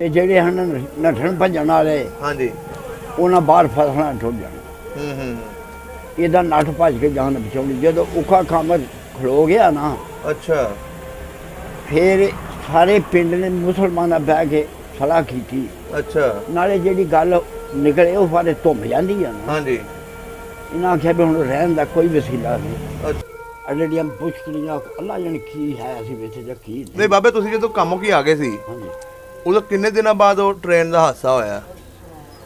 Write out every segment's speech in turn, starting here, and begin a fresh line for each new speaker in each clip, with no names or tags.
ਤੇ ਜਿਹੜੇ ਹਨ ਨੱਠਣ ਭੱਜਣ ਵਾਲੇ
ਹਾਂਜੀ
ਉਹਨਾਂ ਬਾਹਰ ਫਸਣਾ ਠੁੱਟ ਜਾਣਾ। ਇਹਦਾ ਨੱਠ ਭੱਜ ਕੇ ਜਾਨ ਬਚਾਉਣੀ। ਜਦੋਂ ਔਖਾ ਕੰਮ ਖਲੋ ਗਿਆ ਨਾ,
ਅੱਛਾ,
ਫਿਰ ਸਾਰੇ ਪਿੰਡ ਨੇ ਮੁਸਲਮਾਨਾਂ ਬਹਿ ਕੇ ਸਲਾਹ ਕੀਤੀ।
ਅੱਛਾ,
ਨਾਲੇ ਜਿਹੜੀ ਗੱਲ ਨਿਕਲੇ ਉਹ ਬਾਰੇ ਧੁੰਮ ਜਾਂਦੀ ਆ ਨਾ।
ਹਾਂਜੀ,
ਇਹਨਾਂ ਆਖਿਆ ਵੀ ਹੁਣ ਰਹਿਣ ਦਾ ਕੋਈ ਵਸੀਲਾ ਨਹੀਂ।
ਅੱਛਾ।
ਆ ਜਿਹੜੀਆਂ ਮੁਸ਼ਕਲੀਆਂ ਅੱਲਾ ਜਾਣੇ ਕੀ ਹੈ ਅਸੀਂ ਵਿੱਚ ਜਾਂ ਕੀ
ਨਹੀਂ ਬਾਬੇ, ਤੁਸੀਂ ਜਦੋਂ ਕੰਮੋਂ ਕੀ ਆ ਗਏ ਸੀ,
ਹਾਂਜੀ,
ਉਦੋਂ ਕਿੰਨੇ ਦਿਨਾਂ ਬਾਅਦ ਉਹ ਟ੍ਰੇਨ ਦਾ ਹਾਦਸਾ ਹੋਇਆ?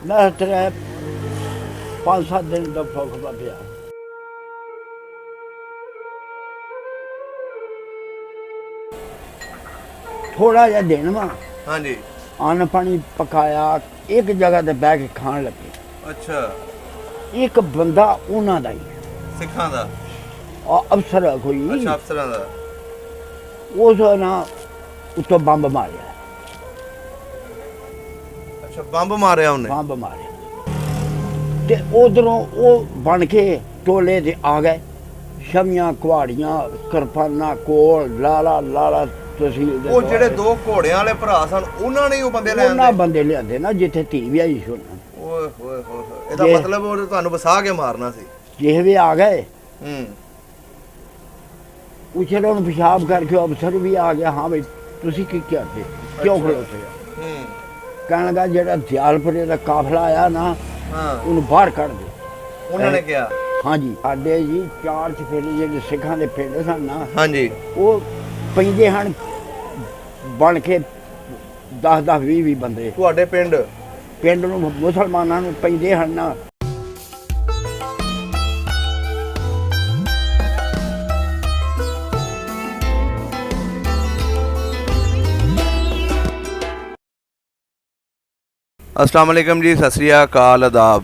ਮੈਂ ਤੇਰਾ 5-7 ਦਿਨ ਦਾ ਫੌਕਦਾ ਪਿਆ। ਥੋੜਾ ਜਿਹਾ ਦਿਨ ਵਾ,
ਹਾਂਜੀ,
ਅੰਨ ਪਾਣੀ ਪਕਾਇਆ, ਇੱਕ ਜਗ੍ਹਾ ਤੇ ਬਹਿ ਕੇ ਖਾਣ ਲੱਗੇ।
ਅੱਛਾ,
ਇੱਕ ਬੰਦਾ ਉਹਨਾਂ ਦਾ ਹੀ
ਸਿੱਖਾਂ ਦਾ
ਅਫਸਰ ਆ ਕੋਈ,
ਅੱਛਾ, ਅਫਸਰਾਂ ਦਾ,
ਉਸ ਨਾ ਉੱਤੋਂ ਬੰਬ ਮਾਰਿਆ।
ਅੱਛਾ, ਬੰਬ ਮਾਰਿਆ ਉਹਨੇ?
ਬੰਬ ਮਾਰਿਆ ਤੇ ਉਧਰੋਂ ਉਹ ਬਣ ਕੇ ਟੋਲੇ ਤੇ ਆ ਗਏ। ਸ਼ਮੀਆਂ ਕੁਹਾੜੀਆਂ ਕਿਰਪਾਨਾਂ ਕੋਲ ਲਾਲਾ ਲਾਲਾ ਤਹਿਸੀਲ ਦੇ।
ਉਹ ਜਿਹੜੇ ਦੋ ਘੋੜਿਆਂ ਵਾਲੇ ਭਰਾ ਸਨ ਉਹਨਾਂ ਨੇ ਉਹ ਬੰਦੇ ਲੈ
ਉਹਨਾਂ
ਆਂਦੇ?
ਬੰਦੇ ਲਿਆਂਦੇ ਨਾ ਜਿੱਥੇ ਧੀ ਵਿਆਹੀ ਸੀ ਉਹਨਾਂ।
ਓਏ ਹੋਏ ਹੋਏ, ਇਹਦਾ
ਜੇ-
ਮਤਲਬ ਉਹ ਤੁਹਾਨੂੰ ਵਸਾ ਕੇ ਮਾਰਨਾ ਸੀ।
ਜਿਹੇ ਵੀ ਆ ਗਏ, ਉਛਲੇ ਉਹਨੂੰ ਪਿਸ਼ਾਬ ਕਰਕੇ ਅਫਸਰ ਵੀ ਆ ਗਿਆ। ਹਾਂ ਬਈ ਤੁਸੀਂ ਕੀ ਕਰਦੇ, ਕਿਉਂ
ਅੱਛਾ।
ਖਲੋਤੇ ਹੋ? ਕਹਿਣ ਲੱਗਾ ਜਿਹੜਾ ਦਿਆਲਪੁਰੇ ਦਾ ਕਾਫਲਾ ਆਇਆ ਨਾ,
ਹਾਂ,
ਉਹਨੂੰ ਬਾਹਰ ਕੱਢ ਦਿਓ।
ਉਹਨਾਂ ਨੇ ਕਿਹਾ?
ਹਾਂਜੀ, ਸਾਡੇ ਜੀ 4 ਚਫੇਰੇ ਜਿਹੜੇ ਸਿੱਖਾਂ ਦੇ ਪਿੰਡ ਸਨ ਨਾ,
ਹਾਂਜੀ,
ਉਹ ਪੈਂਦੇ ਹਨ ਬਣ ਕੇ 10-10 20 ਬੰਦੇ
ਤੁਹਾਡੇ
ਪਿੰਡ ਨੂੰ ਮੁਸਲਮਾਨਾਂ ਨੂੰ ਪੈਂਦੇ ਹਨ ਨਾ।
अस्सलाम वालेकुम जी, सत श्री अकाल, आदाब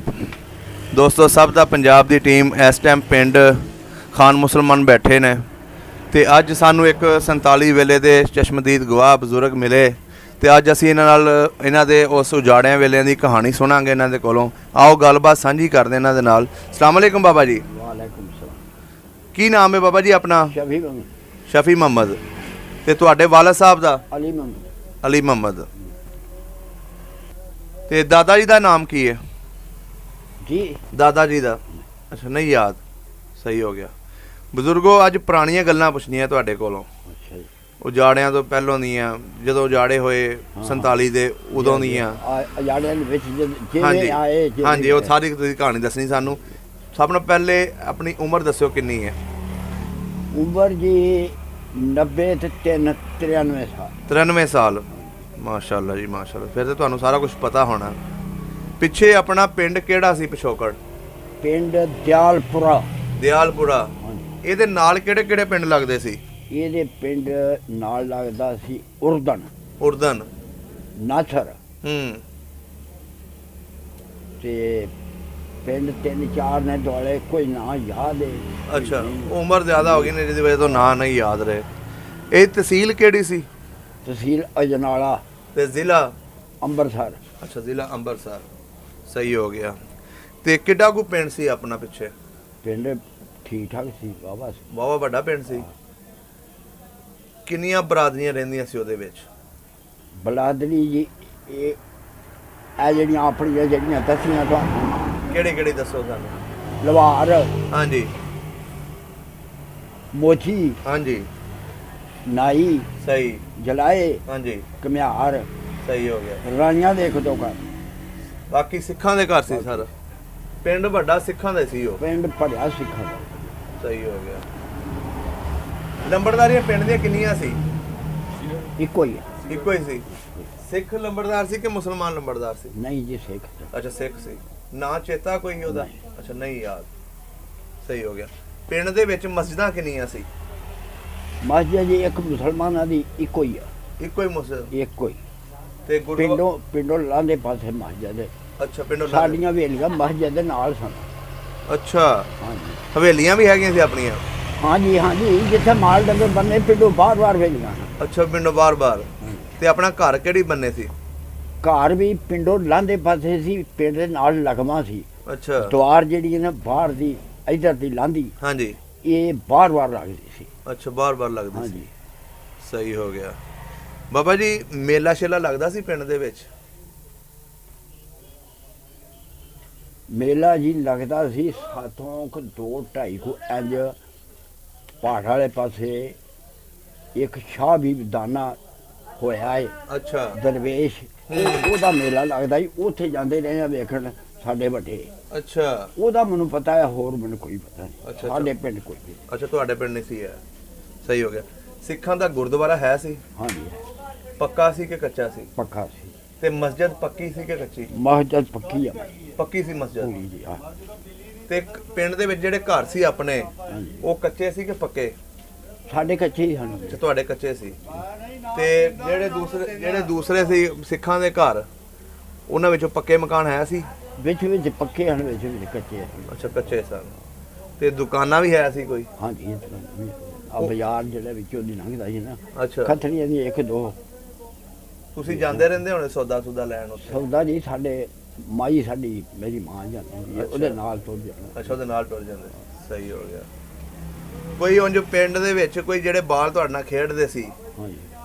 दोस्तों। सब ਦਾ ਪੰਜਾਬ ਦੀ ਟੀਮ ਇਸ ਟਾਈਮ ਪਿੰਡ ਖਾਨ ਮੁਸਲਮਾਨ ਬੈਠੇ ਨੇ ਤੇ ਅੱਜ ਸਾਨੂੰ ਇੱਕ 47 ਵੇਲੇ ਦੇ ਚਸ਼ਮਦੀਦ ਗਵਾਹ ਬਜ਼ੁਰਗ ਮਿਲੇ ਤੇ ਅੱਜ ਅਸੀਂ ਇਹਨਾਂ ਦੇ ਉਸ ਉਜਾੜਿਆਂ ਵੇਲਿਆਂ ਦੀ ਕਹਾਣੀ ਸੁਣਾਂਗੇ ਇਹਨਾਂ ਦੇ ਕੋਲੋਂ। ਆਓ ਗੱਲਬਾਤ ਸਾਂਝੀ ਕਰਦੇ ਇਹਨਾਂ ਦੇ ਨਾਲ। अस्सलाम वालेकुम बाबा जी।
ਵਾਲੇਕੁਮ ਸਲਾਮ।
ਕੀ ਨਾਮ ਹੈ ਬਾਬਾ ਜੀ ਆਪਣਾ?
ਸ਼ਫੀ ਮੁਹੰਮਦ।
ਸ਼ਫੀ ਮੁਹੰਮਦ। ਤੇ ਤੁਹਾਡੇ ਵਾਲਦ ਸਾਹਿਬ ਦਾ?
ਅਲੀ ਮੁਹੰਮਦ।
ਅਲੀ ਮੁਹੰਮਦ। ਤੇ ਦਾਦਾ ਜੀ ਦਾ ਨਾਮ ਕੀ ਹੈ?
ਜੀ
ਦਾਦਾ ਜੀ ਦਾ? ਅੱਛਾ, ਨਹੀਂ ਯਾਦ। ਸਹੀ ਹੋ ਗਿਆ। ਬਜ਼ੁਰਗੋ, ਅੱਜ ਪੁਰਾਣੀਆਂ ਗੱਲਾਂ ਪੁੱਛਣੀਆਂ ਤੁਹਾਡੇ ਕੋਲੋਂ।
ਅੱਛਾ ਜੀ।
ਉਜਾੜਿਆਂ ਤੋਂ ਪਹਿਲੋਂ ਦੀਆਂ, ਜਦੋਂ ਉਜਾੜੇ ਹੋਏ 47 ਦੇ ਉਦੋਂ ਦੀਆਂ।
ਅਜਾੜਿਆਂ ਦੇ ਵਿੱਚ ਜਿਵੇਂ
ਹਾਂਜੀ
ਆਏ
ਹਾਂਜੀ, ਉਹ ਸਾਰੀ ਤੁਸੀਂ ਕਹਾਣੀ ਦੱਸਣੀ ਸਾਨੂੰ। ਸਭ ਤੋਂ ਪਹਿਲੇ ਆਪਣੀ ਉਮਰ ਦੱਸਿਓ ਕਿੰਨੀ ਹੈ?
ਉਮਰ ਜੀ 90 ਤੇ 93 ਸਾਲ।
93 ਸਾਲ। ਮਾਸ਼ਾਅੱਲਾ ਜੀ, ਮਾਸ਼ਾਅੱਲਾ। ਫਿਰ ਤਾਂ ਤੁਹਾਨੂੰ ਸਾਰਾ ਕੁਝ ਪਤਾ ਹੋਣਾ। ਪਿੱਛੇ ਆਪਣਾ ਪਿੰਡ ਕਿਹੜਾ ਸੀ ਪਿਛੋਕੜ?
ਪਿੰਡ ਦਿਆਲਪੁਰਾ।
ਦਿਆਲਪੁਰਾ।
ਹਾਂਜੀ।
ਇਹਦੇ ਨਾਲ ਕਿਹੜੇ ਕਿਹੜੇ ਪਿੰਡ ਲੱਗਦੇ ਸੀ?
ਇਹਦੇ ਪਿੰਡ ਨਾਲ ਲੱਗਦਾ ਸੀ ਉਰਦਨ,
ਉਰਦਨ,
ਨਾਸਰ
ਤੇ
ਪਿੰਡ 3-4 ਨੇ ਦੁਆਲੇ, ਕੋਈ ਨਾਂ ਯਾਦ ਹੈ।
ਅੱਛਾ, ਉਮਰ ਜ਼ਿਆਦਾ ਹੋ ਗਈ ਨੇ ਜਿਹਦੀ ਵਜ੍ਹਾ ਤੋਂ ਨਾਂ ਨਹੀਂ ਯਾਦ ਰਹੇ। ਇਹ ਤਹਿਸੀਲ ਕਿਹੜੀ ਸੀ?
ਤਹਿਸੀਲ ਅਜਨਾਲਾ
ਤੇ ਜ਼ਿਲ੍ਹਾ?
ਅੰਮ੍ਰਿਤਸਰ।
ਅੱਛਾ, ਜ਼ਿਲ੍ਹਾ ਅੰਮ੍ਰਿਤਸਰ। ਸਹੀ ਹੋ ਗਿਆ। ਤੇ ਕਿੱਡਾ ਕੁ ਪਿੰਡ ਸੀ ਆਪਣਾ ਪਿੱਛੇ?
ਪਿੰਡ ਠੀਕ ਠਾਕ ਸੀ ਬਾਬਾ।
ਬਹੁਤ ਵੱਡਾ ਪਿੰਡ ਸੀ। ਕਿੰਨੀਆਂ ਬਰਾਦਰੀਆਂ ਰਹਿੰਦੀਆਂ ਸੀ ਉਹਦੇ ਵਿੱਚ?
ਬਲਾਦਰੀ ਜੀ ਇਹ ਜਿਹੜੀਆਂ ਆਪਣੀਆਂ ਜਿਹੜੀਆਂ ਦੱਸੀਆਂ ਤੁਹਾਨੂੰ।
ਕਿਹੜੇ ਕਿਹੜੇ ਦੱਸੋ ਸਾਨੂੰ।
ਲਵਾਰ,
ਹਾਂਜੀ
ਮੋਚੀ,
ਹਾਂਜੀ,
ਨਾਈ,
ਸਹੀ,
ਜਲਾਏ,
ਹਾਂਜੀ,
ਘਮਿਆਰ,
ਸਹੀ ਹੋ ਗਿਆ।
ਰਾਣੀਆਂ ਦੇ ਇੱਕ ਦੋ ਘਰ।
ਬਾਕੀ ਸਿੱਖਾਂ ਦੇ ਘਰ ਸੀ ਸਰ? ਪਿੰਡ ਵੱਡਾ ਸਿੱਖਾਂ ਦਾ ਸੀ ਉਹ?
ਪਿੰਡ ਭਰਿਆ ਸਿੱਖਾਂ ਦਾ।
ਸਹੀ ਹੋ ਗਿਆ। ਲੰਬੜਦਾਰੀਆਂ ਪਿੰਡ ਦੀਆਂ ਕਿੰਨੀਆਂ ਸੀ?
ਇੱਕੋ ਹੀ ਹੈ।
ਇੱਕੋ ਹੀ ਸੀ। ਸਿੱਖ ਲੰਬੜਦਾਰ ਸੀ ਕਿ ਮੁਸਲਮਾਨ ਲੰਬੜਦਾਰ ਸੀ?
ਨਹੀਂ ਜੀ, ਸਿੱਖ।
ਅੱਛਾ, ਸਿੱਖ ਸੀ। ਨਾਂ ਚੇਤਾ ਕੋਈ ਉਹਦਾ? ਅੱਛਾ, ਨਹੀਂ ਯਾਦ। ਸਹੀ ਹੋ ਗਿਆ। ਪਿੰਡ ਦੇ ਵਿੱਚ ਮਸਜਿਦਾਂ ਕਿੰਨੀਆਂ ਸੀ?
ਮਸਜਿਦ ਜੀ ਇੱਕ ਮੁਸਲਮਾਨਾਂ ਦੀ ਇੱਕੋ ਹੀ ਆ।
ਇੱਕੋ ਹੀ ਮਸਜਿਦ?
ਇੱਕੋ ਹੀ।
ਤੇ
ਪਿੰਡੋਂ ਲਾਂਦੇ ਪਾਸੇ ਮਸਜਿਦ ਹੈ।
ਅੱਛਾ, ਪਿੰਡੋਂ
ਸਾਡੀਆਂ ਹਵੇਲੀਆਂ ਮਸਜਿਦ ਦੇ ਨਾਲ ਸਨ।
ਅੱਛਾ,
ਹਾਂਜੀ
ਹਵੇਲੀਆਂ ਵੀ ਹੈਗੀਆਂ ਸੀ ਆਪਣੀਆਂ?
ਹਾਂਜੀ ਹਾਂਜੀ, ਜਿੱਥੇ ਮਾਲ ਡੰਗਰ ਬੰਨੇ ਪਿੰਡੋਂ ਬਾਰ-ਬਾਰ ਹਵੇਲੀਆਂ।
ਅੱਛਾ, ਪਿੰਡੋਂ ਬਾਰ-ਬਾਰ। ਤੇ ਆਪਣਾ ਘਰ ਕਿਹੜੀ ਬੰਨੇ ਸੀ?
ਘਰ ਵੀ ਪਿੰਡੋਂ ਲਾਂਦੇ ਪਾਸੇ ਸੀ, ਪਿੰਡ ਦੇ ਨਾਲ ਲਗਵਾ ਸੀ।
ਅੱਛਾ।
ਦੁਆਰ ਜਿਹੜੀ ਨਾ ਬਾਹਰ ਦੀ ਇਧਰ ਦੀ ਲਾਂਦੀ,
ਹਾਂਜੀ,
ਇਹ ਬਾਰ-ਬਾਰ ਲੱਗਦੀ ਸੀ।
ਅੱਛਾ, ਬਾਰ-ਬਾਰ ਲੱਗਦੀ ਸੀ।
ਹਾਂਜੀ।
ਸਹੀ ਹੋ ਗਿਆ। ਬਾਬਾ ਜੀ ਮੇਲਾ ਸ਼ੇਲਾ ਲੱਗਦਾ ਸੀ ਪਿੰਡ ਦੇ ਵਿੱਚ?
ਮੇਲਾ ਜੀ ਲੱਗਦਾ ਸੀ ਸਾਥੋਂ 2-2.5 ਕੋ ਇੰਜ ਪਹਾੜ ਵਾਲੇ ਪਾਸੇ ਇੱਕ ਸ਼ਾਹ ਵੀ ਦਾਨਾ ਹੋਇਆ ਏ
ਅੱਛਾ
ਦਰਵੇਸ਼, ਉਹਦਾ ਮੇਲਾ ਲੱਗਦਾ ਸੀ। ਉੱਥੇ ਜਾਂਦੇ ਰਹੇ ਆ ਵੇਖਣ ਸਾਡੇ ਵੱਡੇ।
ਅੱਛਾ
ਉਹਦਾ ਮੈਨੂੰ ਪਤਾ ਹੈ, ਹੋਰ ਮੈਨੂੰ ਕੋਈ ਪਤਾ ਨਹੀਂ।
ਅੱਛਾ,
ਸਾਡੇ ਪਿੰਡ ਕੋਈ ਨਹੀਂ।
ਅੱਛਾ ਤੁਹਾਡੇ ਪਿੰਡ ਨਹੀਂ ਸੀ ਹੈ, ਸਹੀ ਹੋ ਗਿਆ। ਸਿੱਖਾਂ ਦਾ ਗੁਰਦੁਆਰਾ ਹੈ ਸੀ?
ਹਾਂਜੀ
ਪੱਕਾ ਸੀ ਕਿ ਕੱਚਾ ਸੀ?
ਪੱਕਾ ਸੀ।
ਤੇ ਮਸਜਿਦ ਪੱਕੀ ਸੀ ਕਿ ਕੱਚੀ?
ਮਸਜਿਦ ਪੱਕੀ ਆ,
ਪੱਕੀ ਸੀ ਮਸਜਿਦ।
ਪੂਰੀ ਜੀ ਆ।
ਤੇ ਪਿੰਡ ਦੇ ਵਿੱਚ ਜਿਹੜੇ ਘਰ ਸੀ ਆਪਣੇ,
ਹਾਂਜੀ
ਉਹ ਕੱਚੇ ਸੀ ਕਿ ਪੱਕੇ?
ਸਾਡੇ ਕੱਚੇ ਹੀ ਹਨ।
ਅੱਛਾ ਤੁਹਾਡੇ ਕੱਚੇ ਸੀ। ਤੇ ਜਿਹੜੇ ਦੂਸਰੇ ਸੀ ਸਿੱਖਾਂ ਦੇ ਘਰ, ਉਹਨਾਂ ਵਿੱਚੋਂ ਪੱਕੇ ਮਕਾਨ ਹੈ ਸੀ?
ਵਿੱਚ ਵਿੱਚ ਪੱਕੇ ਹਨ, ਵਿੱਚ ਵਿੱਚ ਕੱਚੇ ਹਨ।
ਅੱਛਾ ਕੱਚੇ ਸਨ। ਤੇ ਦੁਕਾਨਾਂ ਵੀ ਹੈ ਸੀ ਕੋਈ?
ਹਾਂਜੀ ਇਸ ਤਰ੍ਹਾਂ ਆ ਬਾਜ਼ਾਰ ਜਿਹੜਾ ਵਿੱਚੋਂ ਦੀ ਲੰਘਦਾ ਸੀ ਨਾ,
ਅੱਛਾ
ਖੱਥੜੀਆਂ ਦੀ 1-2।
ਤੁਸੀਂ ਜਾਂਦੇ ਰਹਿੰਦੇ ਹੋਣੇ ਸੌਦਾ ਸੁਦਾ ਲੈਣ ਉੱਥੇ?
ਸੌਦਾ ਜੀ ਸਾਡੇ ਮਾਈ ਸਾਡੀ ਮੇਰੀ ਮਾਂ ਜਾਂਦੀ ਹੈ, ਉਹਦੇ ਨਾਲ ਤੁਰ ਜਾਣਾ।
ਅੱਛਾ ਉਹਦੇ ਨਾਲ ਟੁਰ ਜਾਂਦੇ, ਸਹੀ ਹੋ ਗਿਆ। ਕੋਈ ਉਂਝ ਪਿੰਡ ਦੇ ਵਿੱਚ ਕੋਈ ਜਿਹੜੇ ਬਾਲ ਤੁਹਾਡੇ ਨਾਲ ਖੇਡਦੇ ਸੀ,
ਹਾਂਜੀ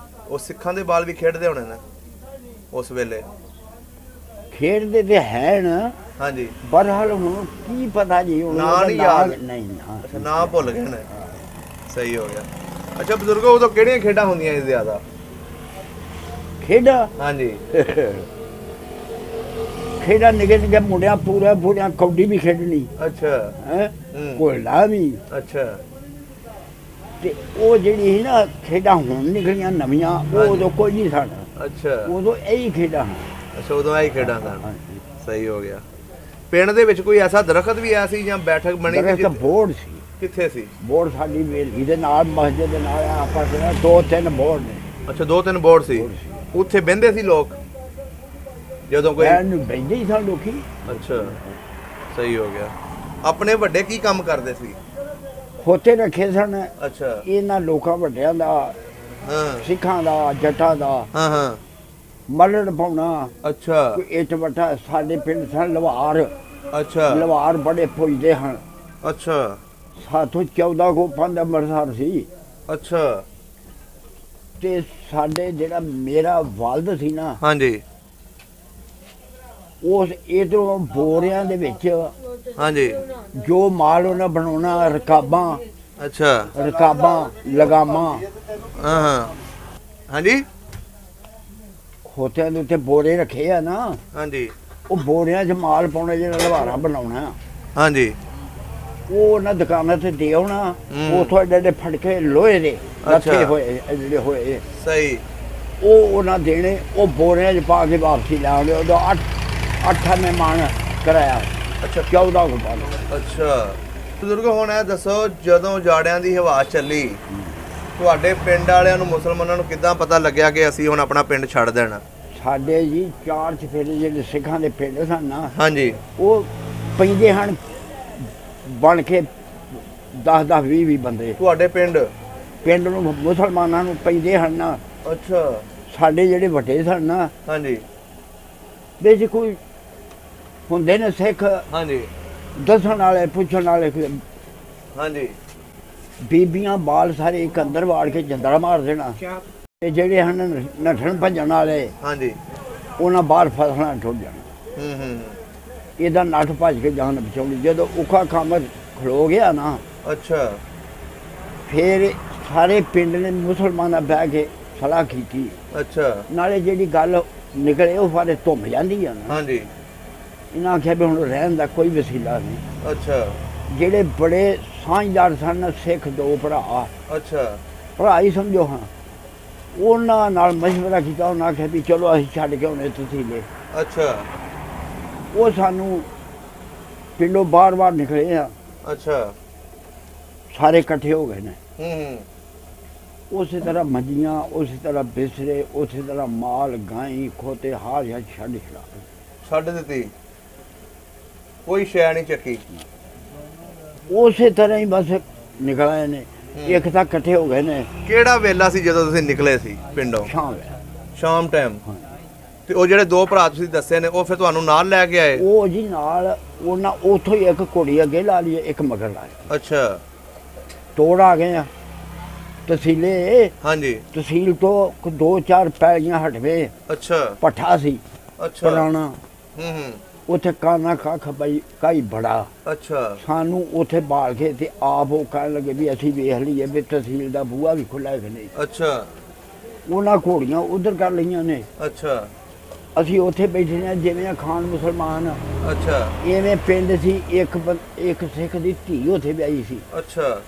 ਉਹ ਸਿੱਖਾਂ ਦੇ ਬਾਲ ਵੀ ਖੇਡਦੇ ਹੋਣੇ ਨੇ ਉਸ ਵੇਲੇ?
ਖੇਡਦੇ ਤੇ ਹੈ ਨਾ,
ਹਾਂਜੀ।
ਬਰਹਾਲ ਹੁਣ ਕੀ ਪਤਾ ਜੀ, ਹੁਣ
ਨਾਂ
ਉਹਦਾ
ਨਹੀਂ ਯਾਦ?
ਨਹੀਂ ਨਾ।
ਅੱਛਾ ਨਾਂ ਭੁੱਲ ਗਏ ਨੇ, ਸਹੀ ਹੋ ਗਿਆ। ਅੱਛਾ ਬਜ਼ੁਰਗੋ ਉਦੋਂ ਕਿਹੜੀਆਂ ਖੇਡਾਂ ਹੁੰਦੀਆਂ ਸੀ ਜ਼ਿਆਦਾ?
ਖੇਡਾਂ
ਹਾਂਜੀ
ਖੇਡਾਂ ਨਿੱਕੇ ਨਿੱਕੇ ਮੁੰਡਿਆਂ ਪੂਰਿਆਂ ਕੌਡੀ ਵੀ ਖੇਡਣੀ
ਅੱਛਾ
ਹੈ,
ਹੂੰ।
ਘੋੜਾ ਵੀ।
ਅੱਛਾ
ਤੇ ਉਹ ਜਿਹੜੀ ਸੀ ਨਾ ਖੇਡਾਂ ਹੁਣ ਨਿਕਲੀਆਂ ਨਵੀਆਂ, ਉਹ ਉਦੋਂ ਕੋਈ ਨਹੀਂ ਸਨ।
ਅੱਛਾ
ਉਦੋਂ ਇਹੀ ਖੇਡਾਂ ਹਨ।
ਅੱਛਾ ਉਦੋਂ ਆਹੀ ਖੇਡਾਂ ਸਨ,
ਹਾਂਜੀ।
ਸਹੀ ਹੋ ਗਿਆ। ਪਿੰਡ ਦੇ ਵਿੱਚ ਕੋਈ ਐਸਾ ਦਰਖਤ ਵੀ ਆਇਆ ਸੀ ਜਾਂ ਬੈਠਕ ਬਣੀ ਸੀ?
ਦਰਖਤ ਬੋਰਡ ਸੀ।
ਕਿੱਥੇ ਸੀ?
ਬੋਰਡ ਸਾਡੀ ਵੇਲੀ ਦੇ ਨਾਲ, ਮਸਜਿਦ ਦੇ ਨਾਲ ਆਪਸ ਵਿੱਚ 2-3 ਬੋਰਡ ਨੇ।
ਅੱਛਾ 2-3 ਬੋਰਡ ਸੀ।
ਬੋਰਡ ਸੀ।
ਉੱਥੇ ਬਹਿੰਦੇ ਸੀ ਲੋਕ ਜਦੋਂ ਕੋਈ?
ਐਨ ਨੂੰ ਬੈਠੇ ਹੀ ਸਨ ਲੋਕੀ।
ਅੱਛਾ ਸਹੀ ਹੋ ਗਿਆ। ਆਪਣੇ ਵੱਡੇ ਕੀ ਕੰਮ ਕਰਦੇ ਸੀ?
ਖੋਤੇ ਰੱਖੇ ਸਨ
ਅੱਛਾ
ਇਹਨਾਂ ਲੋਕਾਂ ਵੱਡਿਆਂ ਦਾ,
ਹਾਂ
ਸਿੱਖਾਂ ਦਾ, ਜੱਟਾਂ ਦਾ।
ਹਾਂ
ਮਲਣ ਪਾਉਣਾ,
ਅੱਛਾ
ਕੋਈ ਇੱਟ ਵੱਟਾ। ਸਾਡੇ ਪਿੰਡ ਸਨ ਲਵਾਰ।
ਅੱਛਾ
ਲਵਾਰ ਬੜੇ ਪੁੱਜਦੇ ਹਨ।
ਅੱਛਾ
ਸਾਥੋਂ 14 ਕੋ ਪੰਜ ਅੰਮ੍ਰਿਤਸਰ ਸੀ।
ਅੱਛਾ
ਤੇ ਸਾਡੇ ਜਿਹੜਾ ਮੇਰਾ ਵਾਲਦ ਸੀ ਨਾ,
ਹਾਂਜੀ
ਉਸ ਇਧਰੋਂ ਬੋਰਿਆਂ ਦੇ ਵਿੱਚ
ਹਾਂਜੀ
ਜੋ ਮਾਲ ਉਹਨਾਂ ਬਣਾਉਣਾ, ਰਕਾਬਾਂ
ਅੱਛਾ
ਲਗਾਮਾਂ,
ਹਾਂ ਹਾਂਜੀ
ਖੋਤਿਆਂ ਦੇ ਉੱਤੇ ਬੋਰੇ ਰੱਖੇ ਆ ਨਾ,
ਹਾਂਜੀ
ਉਹ ਬੋਰਿਆਂ 'ਚ ਮਾਲ ਪਾਉਣਾ, ਜਿਹੜਾ ਲਵਾਰਾ ਬਣਾਉਣਾ,
ਹਾਂਜੀ
ਉਹ ਉਹਨਾਂ ਦੁਕਾਨਾਂ ਤੇ ਦੇ ਆਉਣਾ।
ਹੂੰ।
ਉਥੋਂ ਐਡੇ ਫਟਕੇ ਲੋਹੇ ਦੇ
ਅੱਛਾ।
ਰੱਖੇ ਹੋਏ ਜਿਹੜੇ ਹੋਏ,
ਸਹੀ।
ਉਹ ਉਹਨਾਂ ਦੇਣੇ, ਉਹ ਬੋਰਿਆਂ 'ਚ ਪਾ ਕੇ ਵਾਪਸੀ ਲਾਉਣੇ। ਉਦੋਂ 8 ਮਹਿਮਾਨ ਕਰਾਇਆ।
ਅੱਛਾ
14 ਕੋ ਪਾ।
ਅੱਛਾ ਬਜ਼ੁਰਗ ਹੁਣ ਇਹ ਦੱਸੋ, ਜਦੋਂ ਜਾੜਿਆਂ ਦੀ ਹਵਾ ਚੱਲੀ, ਤੁਹਾਡੇ ਪਿੰਡ ਵਾਲਿਆਂ ਨੂੰ, ਮੁਸਲਮਾਨਾਂ ਨੂੰ ਕਿੱਦਾਂ ਪਤਾ ਲੱਗਿਆ ਕਿ ਅਸੀਂ ਹੁਣ ਆਪਣਾ ਪਿੰਡ ਛੱਡ ਦੇਣਾ?
ਸਾਡੇ ਜੀ 4 ਚਫੇਰੇ ਜਿਹੜੇ ਸਿੱਖਾਂ ਦੇ ਪਿੰਡ ਸਨ ਨਾ,
ਹਾਂਜੀ
ਉਹ ਪੈਂਦੇ ਹਨ ਬਣ ਕੇ 10-10 20 ਬੰਦੇ।
ਤੁਹਾਡੇ
ਪਿੰਡ ਨੂੰ ਮੁਸਲਮਾਨਾਂ ਨੂੰ ਪੈਂਦੇ ਹਨ ਨਾ।
ਅੱਛਾ
ਸਾਡੇ ਜਿਹੜੇ ਵੱਡੇ ਸਨ ਨਾ,
ਹਾਂਜੀ
ਵਿੱਚ ਕੋਈ ਹੁੰਦੇ ਨੇ ਸਿੱਖ
ਹਾਂਜੀ
ਦੱਸਣ ਵਾਲੇ, ਪੁੱਛਣ ਵਾਲੇ।
ਹਾਂਜੀ
ਬੀਬੀਆਂ ਬਾਲ ਸਾਰੇ ਇੱਕ ਅੰਦਰ ਵਾੜ ਕੇ ਜੰਦਰਾ ਮਾਰ ਦੇਣਾ। ਤੇ ਜਿਹੜੇ ਹਨ ਨੱਠਣ ਭੱਜਣ ਵਾਲੇ,
ਹਾਂਜੀ
ਉਹਨਾਂ ਬਾਹਰ ਫਸਣਾ ਟੁੱਟ ਜਾਣਾ।
ਹੂੰ
ਇਹਦਾ ਨੱਠ ਭੱਜ ਕੇ ਜਾਨ ਬਚਾਉਣੀ। ਜਦੋਂ ਔਖਾ ਕੰਮ ਖਲੋ ਗਿਆ ਨਾ,
ਅੱਛਾ
ਫਿਰ ਸਾਰੇ ਪਿੰਡ ਨੇ ਮੁਸਲਮਾਨਾਂ ਬਹਿ ਕੇ ਸਲਾਹ ਕੀਤੀ।
ਅੱਛਾ
ਨਾਲੇ ਜਿਹੜੀ ਗੱਲ ਨਿਕਲੇ ਉਹ ਸਾਰੇ ਧੁੰਮ ਜਾਂਦੀ ਆ ਨਾ।
ਹਾਂਜੀ
ਇਹਨਾਂ ਆਖਿਆ ਵੀ ਹੁਣ ਰਹਿਣ ਦਾ ਕੋਈ ਵਸੀਲਾ ਨਹੀਂ।
ਅੱਛਾ
ਜਿਹੜੇ ਬੜੇ ਸਾਂਝਦਾਰ ਸਨ ਸਿੱਖ 2 ਭਰਾ,
ਅੱਛਾ
ਭਰਾ ਹੀ ਸਮਝੋ ਹਾਂ, ਉਹਨਾਂ ਨਾਲ ਮਸ਼ਵਰਾ ਕੀਤਾ। ਉਹਨਾਂ ਆਖਿਆ ਵੀ ਚਲੋ ਅਸੀਂ ਛੱਡ ਕੇ ਆਉਣੇ ਤੁਸੀਂ ਲੈ।
ਅੱਛਾ
ਉਹ ਸਾਨੂੰ ਪਿੰਡੋਂ ਬਾਹਰ ਨਿਕਲੇ ਆ,
ਅੱਛਾ
ਸਾਰੇ ਇਕੱਠੇ ਹੋ ਗਏ ਨੇ।
ਹੂੰ
ਉਸੇ ਤਰ੍ਹਾਂ ਮੰਜੀਆਂ, ਉਸੇ ਤਰ੍ਹਾਂ ਬਿਸਰੇ, ਉਸੇ ਤਰ੍ਹਾਂ ਮਾਲ, ਗਾਈ, ਖੋਤੇ ਹਾਰ ਜਾਂ
ਛੱਡ ਦਿੱਤੀ, ਕੋਈ ਸ਼ੈ ਨਹੀਂ ਚੱਕੀ।
ਉਸੇ ਤਰ੍ਹਾਂ ਹੀ ਬਸ ਨਿਕਲ ਆਏ ਨੇ। ਇੱਕ ਤਾਂ ਇਕੱਠੇ ਹੋ ਗਏ ਨੇ।
ਕਿਹੜਾ ਵੇਲਾ ਸੀ ਜਦੋਂ ਤੁਸੀਂ ਨਿਕਲੇ ਸੀ ਪਿੰਡੋਂ? ਸ਼ਾਮ ਟਾਈਮ। ਤੇ ਉਹ ਜਿਹੜੇ 2 ਭਰਾ ਤੁਸੀਂ ਦੱਸੇ ਨੇ, ਉਹ ਫਿਰ ਤੁਹਾਨੂੰ ਨਾਲ ਲੈ ਕੇ ਆਏ?
ਉਹ ਜੀ ਨਾਲ ਉਹਨਾਂ ਉੱਥੋਂ ਹੀ ਇੱਕ ਘੋੜੀ ਅੱਗੇ ਲਾ ਲਈ, ਇੱਕ ਮਗਰ ਲਾ ਲਈ।
ਅੱਛਾ
ਤੋੜ ਆ ਗਏ ਆ ਤਹਿਸੀਲੇ
ਹਾਂਜੀ
ਤਹਿਸੀਲ ਤੋਂ 2-4 ਪੈਲੀਆਂ ਹਟਵੇ
ਅੱਛਾ
ਪੱਠਾ ਸੀ
ਅੱਛਾ
ਪੁਰਾਣਾ।
ਹੂੰ
ਉੱਥੇ ਕਾਨਾ ਕੱਖ ਬਈ ਕਾਈ ਬੜਾ
ਅੱਛਾ
ਸਾਨੂੰ ਉੱਥੇ ਬਾਲ ਕੇ ਤੇ ਆਪ ਉਹ ਕਹਿਣ ਲੱਗੇ ਵੀ ਅਸੀਂ ਵੇਖ ਲਈਏ ਵੀ ਤਹਿਸੀਲ ਦਾ ਬੂਹਾ ਵੀ ਖੁੱਲ੍ਹਾ ਹੈ ਕਿ ਨਹੀਂ।
ਅੱਛਾ
ਉਹਨਾਂ ਘੋੜੀਆਂ ਉਧਰ ਕਰ ਲਈਆਂ ਨੇ,
ਅੱਛਾ
ਅਸੀਂ ਉੱਥੇ ਬੈਠੇ ਨੇ ਜਿਵੇਂ ਖਾਨ ਮੁਸਲਮਾਨ।
ਅੱਛਾ
ਇਵੇਂ ਪਿੰਡ ਸੀ, ਇੱਕ ਸਿੱਖ ਦੀ ਧੀ ਉੱਥੇ ਵਿਆਹੀ ਸੀ।
ਅੱਛਾ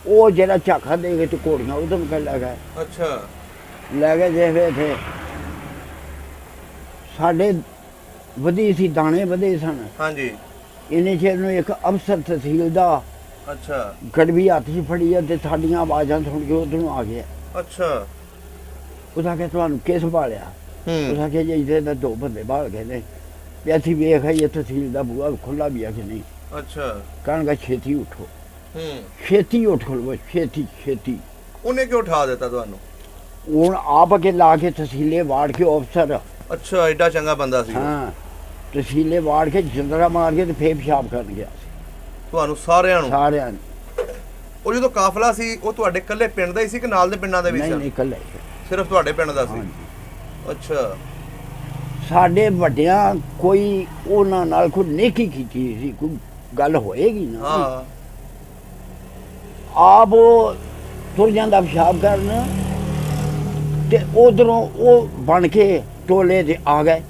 ਉਹ ਜਿਹੜਾ ਝਾਕਾ ਦੇ ਕੇ ਤੇ ਘੋੜੀਆਂ ਉਧਰ ਕਰ ਲੈ ਗਏ।
ਅੱਛਾ
ਲੈ ਗਏ ਜਿਵੇਂ ਇੱਥੇ ਸਾਡੇ ਵਧੀ ਸੀ, ਦਾਣੇ ਵਧੇ ਸਨ।
ਹਾਂਜੀ
ਇਹਨੇ ਚਿਰ ਨੂੰ ਇੱਕ ਅਫਸਰ ਤਹਿਸੀਲ ਦਾ
ਅੱਛਾ
ਗੜਵੀ ਹੱਥ 'ਚ ਫੜੀ ਆ ਤੇ ਸਾਡੀਆਂ ਆਵਾਜ਼ਾਂ ਸੁਣ ਕੇ ਉਧਰੋਂ ਆ ਗਿਆ।
ਅੱਛਾ
ਉਹਦਾ ਕਿ ਤੁਹਾਨੂੰ ਕਿਸ ਭਾਲਿਆ?
ਹੂੰ
ਉਹਦਾ ਕਿ ਜੀ ਇਹਦੇ 2 ਬੰਦੇ ਬਾਹਰ ਗਏ ਨੇ ਵੀ ਅਸੀਂ ਵੇਖ ਆਈਏ ਤਹਿਸੀਲ ਦਾ ਬੂਹਾ ਖੁੱਲ੍ਹਾ ਵੀ ਆ ਕਿ ਨਹੀਂ।
ਅੱਛਾ
ਕਹਿਣਗਾ ਛੇਤੀ ਉੱਠੋ,
ਹੂੰ
ਛੇਤੀ ਉੱਠ ਖਲੋ, ਛੇਤੀ ਛੇਤੀ।
ਉਹਨੇ ਕਿਉਂ ਉਠਾ ਦਿੱਤਾ ਤੁਹਾਨੂੰ?
ਹੁਣ ਆਪ ਅੱਗੇ ਲਾ ਕੇ ਤਹਿਸੀਲੇ ਵਾੜ ਕੇ ਅਫਸਰ,
ਅੱਛਾ ਐਡਾ ਚੰਗਾ ਬੰਦਾ ਸੀ ਉਹ।
ਹਾਂ ਤਹਿਸੀਲੇ ਵਾੜ ਕੇ ਜਿੰਦਰਾ ਮਾਰ ਕੇ ਤੇ ਫੇਰ ਪਿਸ਼ਾਬ ਕਰਨ ਗਿਆ ਸੀ
ਤੁਹਾਨੂੰ ਸਾਰਿਆਂ ਨੂੰ?
ਸਾਰਿਆਂ ਨੂੰ।
ਉਹ ਜਦੋਂ ਕਾਫਲਾ ਸੀ ਉਹ ਤੁਹਾਡੇ ਇਕੱਲੇ ਪਿੰਡ ਦਾ ਹੀ ਸੀ ਕਿ ਨਾਲ ਦੇ ਪਿੰਡਾਂ ਦੇ ਵੀ
ਨਹੀਂ
ਸੀ?
ਨਹੀਂ ਇਕੱਲੇ।
ਸਿਰਫ ਤੁਹਾਡੇ ਪਿੰਡ ਦਾ ਸੀ?
ਹਾਂਜੀ।
ਅੱਛਾ
ਸਾਡੇ ਵੱਡਿਆਂ ਕੋਈ ਉਹਨਾਂ ਨਾਲ ਕੋਈ ਨੇਕੀ ਕੀਤੀ ਸੀ, ਕੋਈ ਗੱਲ ਹੋਏਗੀ ਨਾ।
ਹਾਂ
ਆਪ ਉਹ ਤੁਰ ਜਾਂਦਾ ਪਿਸ਼ਾਬ ਕਰਨ ਤੇ ਉਧਰੋਂ ਉਹ ਬਣ ਕੇ ਟੋਲੇ ਤੇ ਆ ਗਏ।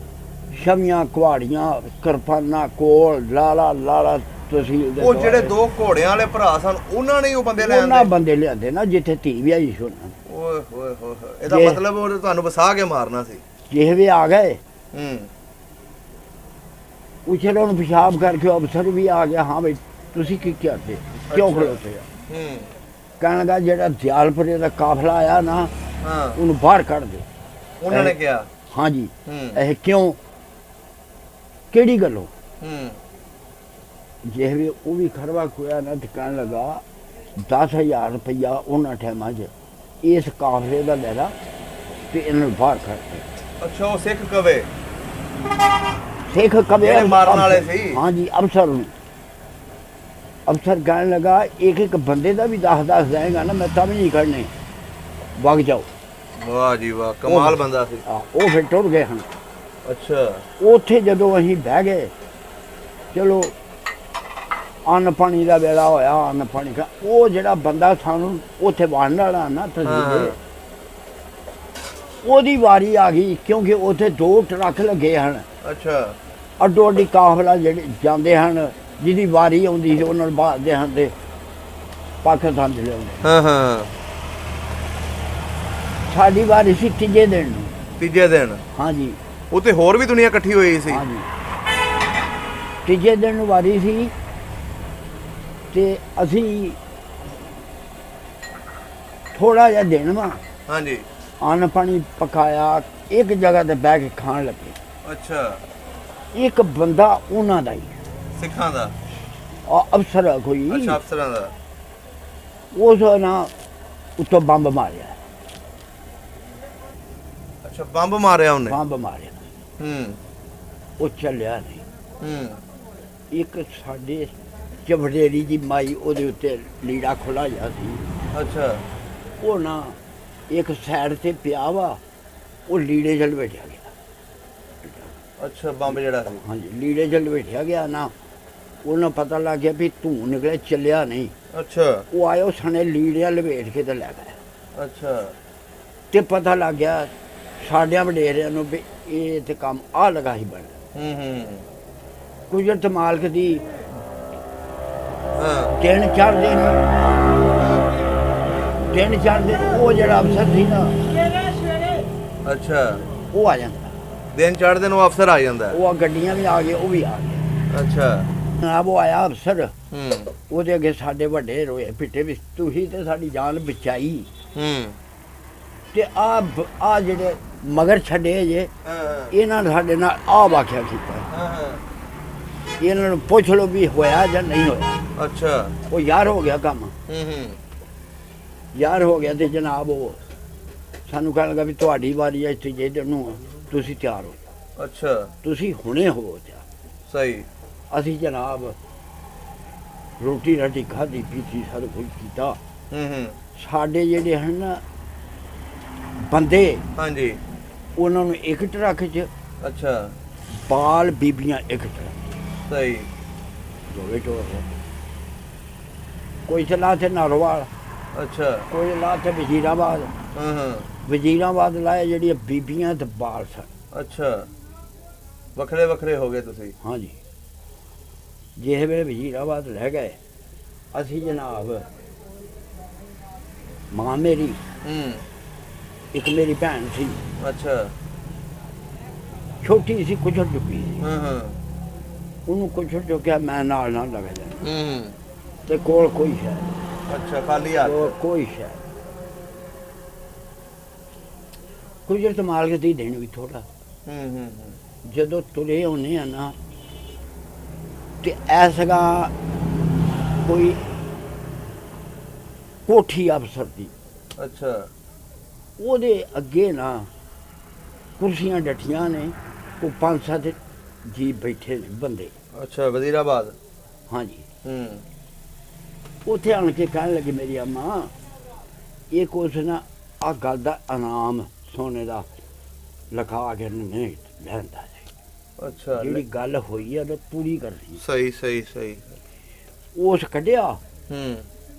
ਸ਼ਮੀਆਂ ਕੁਹਾੜੀਆਂ ਕਿਰਪਾਨਾਂ ਕੋਲ ਲਾਲਾ ਲਾਲਾ ਤਹਿਸੀਲ ਦੇ।
ਉਹ ਜਿਹੜੇ 2 ਘੋੜਿਆਂ ਵਾਲੇ ਭਰਾ ਸਨ ਉਹਨਾਂ ਨੇ ਉਹ ਬੰਦੇ ਲੈ
ਉਹਨਾਂ
ਆਂਦੇ?
ਬੰਦੇ ਲਿਆਂਦੇ ਨਾ ਜਿੱਥੇ ਧੀ ਵਿਆਹੀ ਸੀ ਉਹਨਾਂ ਨੇ।
ਓਏ ਹੋਏ ਹੋਏ ਹੋਏ, ਇਹਦਾ
ਜੇ-
ਮਤਲਬ ਉਹ ਤੁਹਾਨੂੰ ਵਸਾ ਕੇ ਮਾਰਨਾ ਸੀ।
ਜਿਹੇ ਵੀ ਆ ਗਏ
ਹੂੰ
ਉਛਲ ਉਹਨੂੰ ਪਿਸ਼ਾਬ ਕਰਕੇ ਅਫਸਰ ਵੀ ਆ ਗਿਆ। ਹਾਂ ਬਈ ਤੁਸੀਂ ਕੀ ਕਰਦੇ, ਕਿਉਂ
ਅੱਛਾ।
ਖਲੋਤੇ ਆ?
ਹੂੰ
ਕਹਿਣ ਲੱਗਾ ਜਿਹੜਾ ਦਿਆਲਪੁਰੇ ਦਾ ਕਾਫਲਾ ਆਇਆ ਨਾ
ਹਾਂ
ਉਹਨੂੰ ਬਾਹਰ ਕੱਢ ਦੇ।
ਉਹਨਾਂ ਨੇ ਕਿਹਾ?
ਹਾਂਜੀ
ਹੂੰ
ਇਹ ਕਿਉਂ, ਕਿਹੜੀ ਗੱਲੋਂ?
ਹੂੰ
ਜੇ ਵੀ ਉਹ ਵੀ ਖਰਵਾ ਖੋਇਆ ਨਾ ਤੇ ਕਹਿਣ ਲੱਗਾ 10,000 ਰੁਪਈਆ ਉਹਨਾਂ ਟਾਈਮਾਂ 'ਚ ਇਸ ਕਾਫਲੇ ਦਾ ਲੈ ਲਾ ਤੇ ਇਹਨਾਂ ਨੂੰ ਬਾਹਰ ਕੱਢ ਦੇ।
ਅੱਛਾ ਉਹ ਸਿੱਖ ਕਵੇ
ਸਿੱਖ ਕਵੇ
ਜਿਹੜੇ ਮਾਰਨ ਵਾਲੇ ਸੀ?
ਹਾਂਜੀ ਅਫਸਰ ਨੂੰ। ਅਫਸਰ ਕਹਿਣ ਲੱਗਾ ਇੱਕ ਬੰਦੇ ਦਾ ਵੀ 10 ਜਾਏਗਾ ਨਾ ਮੈਂ ਤਾਂ ਵੀ ਨਹੀਂ ਕੱਢਣੇ, ਵਗ ਜਾਓ।
ਵਾਹ ਜੀ ਵਾਹ, ਕਮਾਲ ਬੰਦਾ ਸੀ।
ਉਹ ਫਿਰ ਟੁਰ ਗਏ ਹਨ।
ਅੱਛਾ
ਉੱਥੇ ਜਦੋਂ ਅਸੀਂ ਬਹਿ ਗਏ, ਚਲੋ ਅੰਨ ਪਾਣੀ ਦਾ ਵੇਲਾ ਹੋਇਆ, ਅੰਨ ਪਾਣੀ ਦਾ ਉਹ ਜਿਹੜਾ ਬੰਦਾ ਸਾਨੂੰ ਉੱਥੇ ਵੰਡ ਵਾਲਾ ਨਾ ਤਹਿਸੀਲੇ, ਉਹਦੀ ਵਾਰੀ ਆ ਗਈ ਕਿਉਂਕਿ ਉੱਥੇ 2 ਟਰੱਕ ਲੱਗੇ ਹਨ।
ਅੱਛਾ
ਅੱਡੋ ਅੱਡੀ ਕਾਫਲਾ ਜਿਹੜੇ ਜਾਂਦੇ ਹਨ, ਜਿਹਦੀ ਵਾਰੀ ਆਉਂਦੀ ਸੀ ਉਹਨਾਂ ਨੂੰ ਬਾਹਰਦੇ ਹਨ ਤੇ ਪਾਕਿਸਤਾਨ ਚ ਲਿਆਉਂਦੇ।
ਹਾਂ ਹਾਂ
ਸਾਡੀ ਵਾਰੀ ਸੀ ਤੀਜੇ ਦਿਨ ਨੂੰ।
ਤੀਜੇ ਦਿਨ?
ਹਾਂਜੀ
ਉੱਥੇ ਹੋਰ ਵੀ ਦੁਨੀਆ ਇਕੱਠੀ ਹੋਈ ਸੀ?
ਹਾਂਜੀ ਤੀਜੇ ਦਿਨ ਨੂੰ ਵਾਰੀ ਸੀ ਤੇ ਅਸੀਂ ਥੋੜਾ ਜਿਹਾ ਦਿਨ ਵਾ
ਹਾਂਜੀ
ਅੰਨ ਪਾਣੀ ਪਕਾਇਆ, ਇੱਕ ਜਗ੍ਹਾ ਤੇ ਬਹਿ ਕੇ ਖਾਣ ਲੱਗੇ।
ਅੱਛਾ
ਇੱਕ ਬੰਦਾ ਉਹਨਾਂ ਦਾ ਹੀ
ਸਿੱਖਾਂ ਦਾ?
ਅਫਸਰ ਆ ਕੋਈ,
ਅੱਛਾ ਅਫਸਰਾਂ ਦਾ।
ਉਸ ਨਾ ਉੱਤੋਂ ਬੰਬ ਮਾਰਿਆ।
ਅੱਛਾ ਬੰਬ ਮਾਰਿਆ ਉਹਨੇ?
ਬੰਬ ਮਾਰਿਆ,
ਹੂੰ
ਉਹ ਚੱਲਿਆ ਨਹੀਂ।
ਹੂੰ
ਇੱਕ ਸਾਡੇ ਚਵੜੇਰੀ ਦੀ ਮਾਈ ਉਹਦੇ ਉੱਤੇ ਲੀੜਾ ਖੁੱਲਾ ਜਾ ਸੀ।
ਅੱਛਾ
ਉਹ ਨਾ ਇੱਕ ਸਾਈਡ ਤੇ ਪਿਆ ਵਾ, ਉਹ ਲੀੜੇ ਜਲ ਬੈਠਿਆ ਗਿਆ।
ਅੱਛਾ ਬੰਬ ਜਿਹੜਾ ਸੀ?
ਹਾਂਜੀ ਲੀੜੇ ਜਲ ਬੈਠਿਆ ਗਿਆ ਨਾ, ਉਹਨੂੰ ਪਤਾ ਲੱਗ ਗਿਆ ਵੀ ਧੂੰ ਨਿਕਲੇ, ਚੱਲਿਆ ਨਹੀਂ।
ਅੱਛਾ
ਉਹ ਆਇਓ ਸਣੇ ਲੀੜਿਆਂ ਲਵੇਟ ਕੇ ਤੇ ਲੈ ਗਏ
ਅੱਛਾ
ਤੇ ਪਤਾ ਲੱਗ ਗਿਆ ਸਾਡਿਆਂ ਵਡੇਰਿਆਂ ਨੂੰ ਵੀ ਇਹ ਤੇ ਕੰਮ ਆ ਲਗਾ ਹੀ ਬਣ।
ਹੂੰ
ਕੁਦਰਤ ਮਾਲਕ ਦੀ
ਹਾਂ
ਦਿਨ ਚੜ੍ਹਦੇ ਨੇ, ਦਿਨ ਚੜ੍ਹਦੇ ਉਹ ਜਿਹੜਾ ਅਫਸਰ ਸੀ ਨਾ
ਅੱਛਾ
ਉਹ ਆ ਜਾਂਦਾ।
ਦਿਨ ਚੜ੍ਹਦੇ ਨੂੰ ਅਫਸਰ ਆ ਜਾਂਦਾ?
ਉਹ ਗੱਡੀਆਂ ਵੀ ਆ ਗਏ, ਉਹ ਵੀ ਆ ਗਏ।
ਅੱਛਾ
ਜਨਾਬ ਉਹ ਆਇਆ ਅਫਸਰ,
ਹੂੰ
ਉਹਦੇ ਅੱਗੇ ਸਾਡੇ ਵੱਡੇ ਰੋਏ ਪਿੱਟੇ ਵੀ ਤੁਸੀਂ ਤੇ ਸਾਡੀ ਜਾਨ ਬਚਾਈ
ਹੂੰ
ਤੇ ਆ ਜਿਹੜੇ ਮਗਰ ਛੱਡੇ ਜੇ
ਹਾਂ
ਇਹਨਾਂ ਨੇ ਸਾਡੇ ਨਾਲ ਆ ਵਾਕਿਆ ਕੀਤਾ।
ਹਾਂ
ਇਹਨਾਂ ਨੂੰ ਪੁੱਛ ਲਓ ਵੀ ਹੋਇਆ ਜਾਂ ਨਹੀਂ ਹੋਇਆ।
ਅੱਛਾ
ਉਹ ਯਾਰ ਹੋ ਗਿਆ ਕੰਮ,
ਹੂੰ
ਯਾਰ ਹੋ ਗਿਆ ਤੇ ਜਨਾਬ ਉਹ ਸਾਨੂੰ ਕਹਿਣ ਲੱਗਾ ਵੀ ਤੁਹਾਡੀ ਵਾਰੀ ਹੈ ਤੀਜੇ ਦਿਨ ਨੂੰ, ਤੁਸੀਂ ਤਿਆਰ ਹੋ ਜਾਓ।
ਅੱਛਾ
ਤੁਸੀਂ ਹੁਣੇ ਹੋ ਤਿਆਰ।
ਸਹੀ।
ਅਸੀਂ ਜਨਾਬ ਰੋਟੀ ਰਾਟੀ ਖਾਧੀ ਪੀਤੀ ਸਾਰਾ ਕੁਝ ਕੀਤਾ,
ਹੂੰ
ਸਾਡੇ ਜਿਹੜੇ ਹਨ ਨਾ ਬੰਦੇ,
ਹਾਂਜੀ
ਉਹਨਾਂ ਨੂੰ ਇੱਕ ਟਰੱਕ 'ਚ,
ਅੱਛਾ
ਬਾਲ ਬੀਬੀਆਂ ਇੱਕ ਟਰੱਕ,
ਸਹੀ
ਦੋਵੇਂ ਟੋਰ ਰਹੇ। ਕੋਈ ਚਲਾ ਤੇ ਨਾਰੋਵਾਲ,
ਅੱਛਾ
ਕੋਈ ਲਾ ਤੇ ਵਜ਼ੀਰਾਬਾਦ।
ਹਾਂ
ਵਜ਼ੀਰਾਬਾਦ ਲਾਇਆ ਜਿਹੜੀਆਂ ਬੀਬੀਆਂ ਤੇ ਬਾਲ ਸਨ।
ਅੱਛਾ ਵੱਖਰੇ ਵੱਖਰੇ ਹੋ ਗਏ ਤੁਸੀਂ।
ਹਾਂਜੀ, ਜਿਸ ਵੇਲੇ ਵਜ਼ੀਰਾਬਾਦ ਰਹਿ ਗਏ ਅਸੀਂ ਜਨਾਬ, ਮਾਂ ਮੇਰੀ, ਇੱਕ ਮੇਰੀ ਭੈਣ ਸੀ,
ਅੱਛਾ
ਛੋਟੀ ਸੀ, ਕੁਛੜ ਚੁੱਕੀ ਸੀ।
ਹਾਂ
ਉਹਨੂੰ ਕੁਛੜ ਚੁੱਕਿਆ, ਮੈਂ ਨਾਲ ਨਾਲ ਲੱਗ ਜਾਣਾ, ਤੇ ਕੋਲ ਕੋਈ ਸ਼ੈ,
ਅੱਛਾ ਖਾਲੀ ਹੱਥ।
ਕੋਈ ਸ਼ੈ। ਕੁਛੜ ਤੇ ਮਾਲਕ ਦੀ ਦੇਣ ਵੀ ਥੋੜਾ। ਜਦੋਂ ਤੁਰੇ ਹੁੰਦੇ ਆ ਨਾ, ਤੇ ਐਸਗਾ ਕੋਈ ਕੋਠੀ ਅਫਸਰ ਦੀ,
ਅੱਛਾ
ਉਹਦੇ ਅੱਗੇ ਨਾ ਕੁਰਸੀਆਂ ਡੱਠੀਆਂ ਨੇ, ਉਹ 5-7 ਜੀ ਬੈਠੇ ਨੇ ਬੰਦੇ।
ਅੱਛਾ ਵਜ਼ੀਰਾਬਾਦ।
ਹਾਂਜੀ, ਉੱਥੇ ਆਣ ਕੇ ਕਹਿਣ ਲੱਗੇ ਮੇਰੀ ਅੰਮਾ, ਇਹ ਕੁਛ ਨਾ ਆ ਗੱਲ ਦਾ ਇਨਾਮ ਸੋਨੇ ਦਾ ਲਿਖਾ ਕੇ ਨਹੀਂ ਲੈਂਦਾ ਸੀ।
ਅੱਛਾ
ਜਿਹੜੀ ਗੱਲ ਹੋਈ ਆ ਉਹ ਪੂਰੀ ਕਰਨੀ।
ਸਹੀ ਸਹੀ ਸਹੀ।
ਉਸ ਕੱਢਿਆ,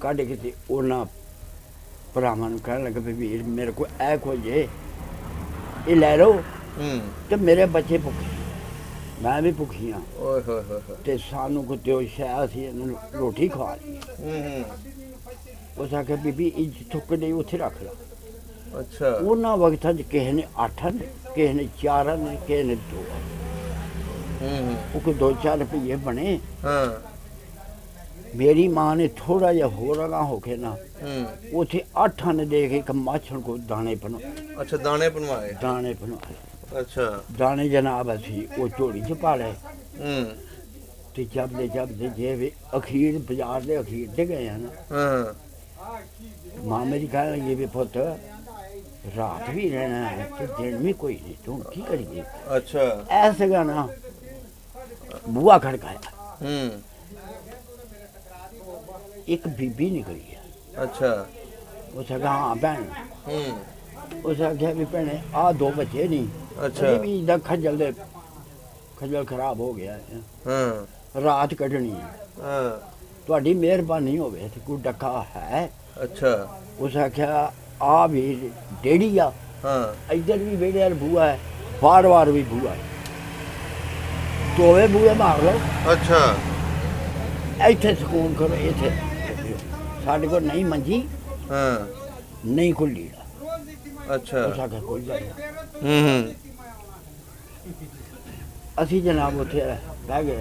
ਕੱਢ ਕੇ ਤੇ ਉਹਨਾਂ ਭਰਾਵਾਂ ਨੂੰ ਕਹਿਣ ਲੱਗਾ ਵੀ ਵੀਰ ਮੇਰੇ ਕੋਲ ਇਹ ਕੁਝ ਜੇ, ਇਹ ਲੈ ਲਓ। ਤੇ ਮੇਰੇ ਬੱਚੇ ਭੁੱਖੇ, ਮੈਂ ਵੀ ਭੁੱਖੀ ਹਾਂ,
ਓਏ ਹੋਏ ਹੋਏ ਹੋਏ।
ਤੇ ਸਾਨੂੰ ਕੋਈ ਦਿਓ ਸ਼ਾਇਦ ਅਸੀਂ ਇਹਨਾਂ ਨੂੰ ਰੋਟੀ ਖਵਾ ਲਈਏ। ਉਸ ਆਖਿਆ ਬੀਬੀ ਇਹ ਜਿੱਥੋਂ ਕੱਢੀ ਉੱਥੇ ਰੱਖ ਲਾ।
ਅੱਛਾ
ਉਹਨਾਂ ਵਕਤਾਂ 'ਚ ਕਿਸੇ ਨੇ 8 ਨੇ, ਕਿਸੇ ਨੇ 4 ਨੇ, ਕਿਸੇ ਨੇ 2। ਉਹ ਕੋਈ 2-4 ਰੁਪਈਏ ਬਣੇ। ਮੇਰੀ ਮਾਂ ਨੇ ਥੋੜਾ ਜਿਹਾ ਹੋਰ ਅਗਾਂਹ ਹੋ ਕੇ ਨਾ, ਉੱਥੇ 8 ਨੇ ਦੇ ਕੇ ਇੱਕ ਮਾਛਣ ਕੋ ਦਾਣੇ ਬਣਾਏ।
ਅੱਛਾ ਦਾਣੇ ਬਣਵਾਏ।
ਦਾਣੇ ਬਣਾਏ।
ਅੱਛਾ
ਦਾਣੇ ਜਨਾਬ ਅਸੀਂ ਉਹ ਝੋਲੀ 'ਚ ਪਾ ਲਏ। ਤੇ ਜਪਦੇ ਜੇ ਵੀ ਅਖੀਰ ਬਾਜ਼ਾਰ ਦੇ ਅਖੀਰ ਤੇ ਗਏ ਆ ਨਾ, ਮਾਂ ਮੇਰੀ ਕਹਿਣ ਲੱਗੀ ਵੀ ਪੁੱਤ ਰਾਤ ਵੀ ਰਹਿਣਾ ਹੈ ਤੇ ਦਿਨ ਵੀ ਕੋਈ ਨਹੀਂ, ਤੂੰ ਕੀ ਕਰੀਏ।
ਅੱਛਾ
ਐਸੇ ਨਾ ਬੂਹਾ ਖੜਕਾਇਆ, ਇੱਕ ਬੀਬੀ ਨਿਕਲੀ ਹੈ।
ਅੱਛਾ
ਉਸ ਆਖਿਆ ਹਾਂ ਭੈਣ, ਉਸ ਆਖਿਆ ਵੀ ਭੈਣੇ ਆਹ 2 ਬੱਚੇ ਨਹੀਂ।
ਅੱਛਾ
ਵੀ ਇਹਦਾ ਖੱਜਲ ਖਰਾਬ ਹੋ ਗਿਆ ਹੈ, ਰਾਤ ਕੱਢਣੀ ਹੈ, ਤੁਹਾਡੀ ਮਿਹਰਬਾਨੀ ਹੋਵੇ ਤੇ ਕੋਈ ਡੱਕਾ ਹੈ।
ਅੱਛਾ
ਉਸ ਆਖਿਆ ਆ ਵੀ ਡੇੜੀ ਆ, ਇੱਧਰ ਵੀ ਵਿਹੜੇ ਵਾਲ ਬੂਹਾ ਹੈ, ਵਾਰ ਵੀ ਬੂਹਾ ਹੈ, ਦੋਵੇਂ ਬੂਹੇ ਮਾਰ ਲਓ।
ਅੱਛਾ
ਇੱਥੇ ਸਕੂਨ ਕਰੋ, ਇੱਥੇ ਸਾਡੇ ਕੋਲ ਨਹੀਂ ਮੰਜੀ, ਨਹੀਂ ਕੋਈ ਲੀੜਾ।
ਅੱਛਾ
ਉਸ ਆਖਿਆ ਕੋਈ ਗੱਲ ਨਹੀਂ। ਅਸੀਂ ਜਨਾਬ ਉੱਥੇ ਬਹਿ ਗਏ।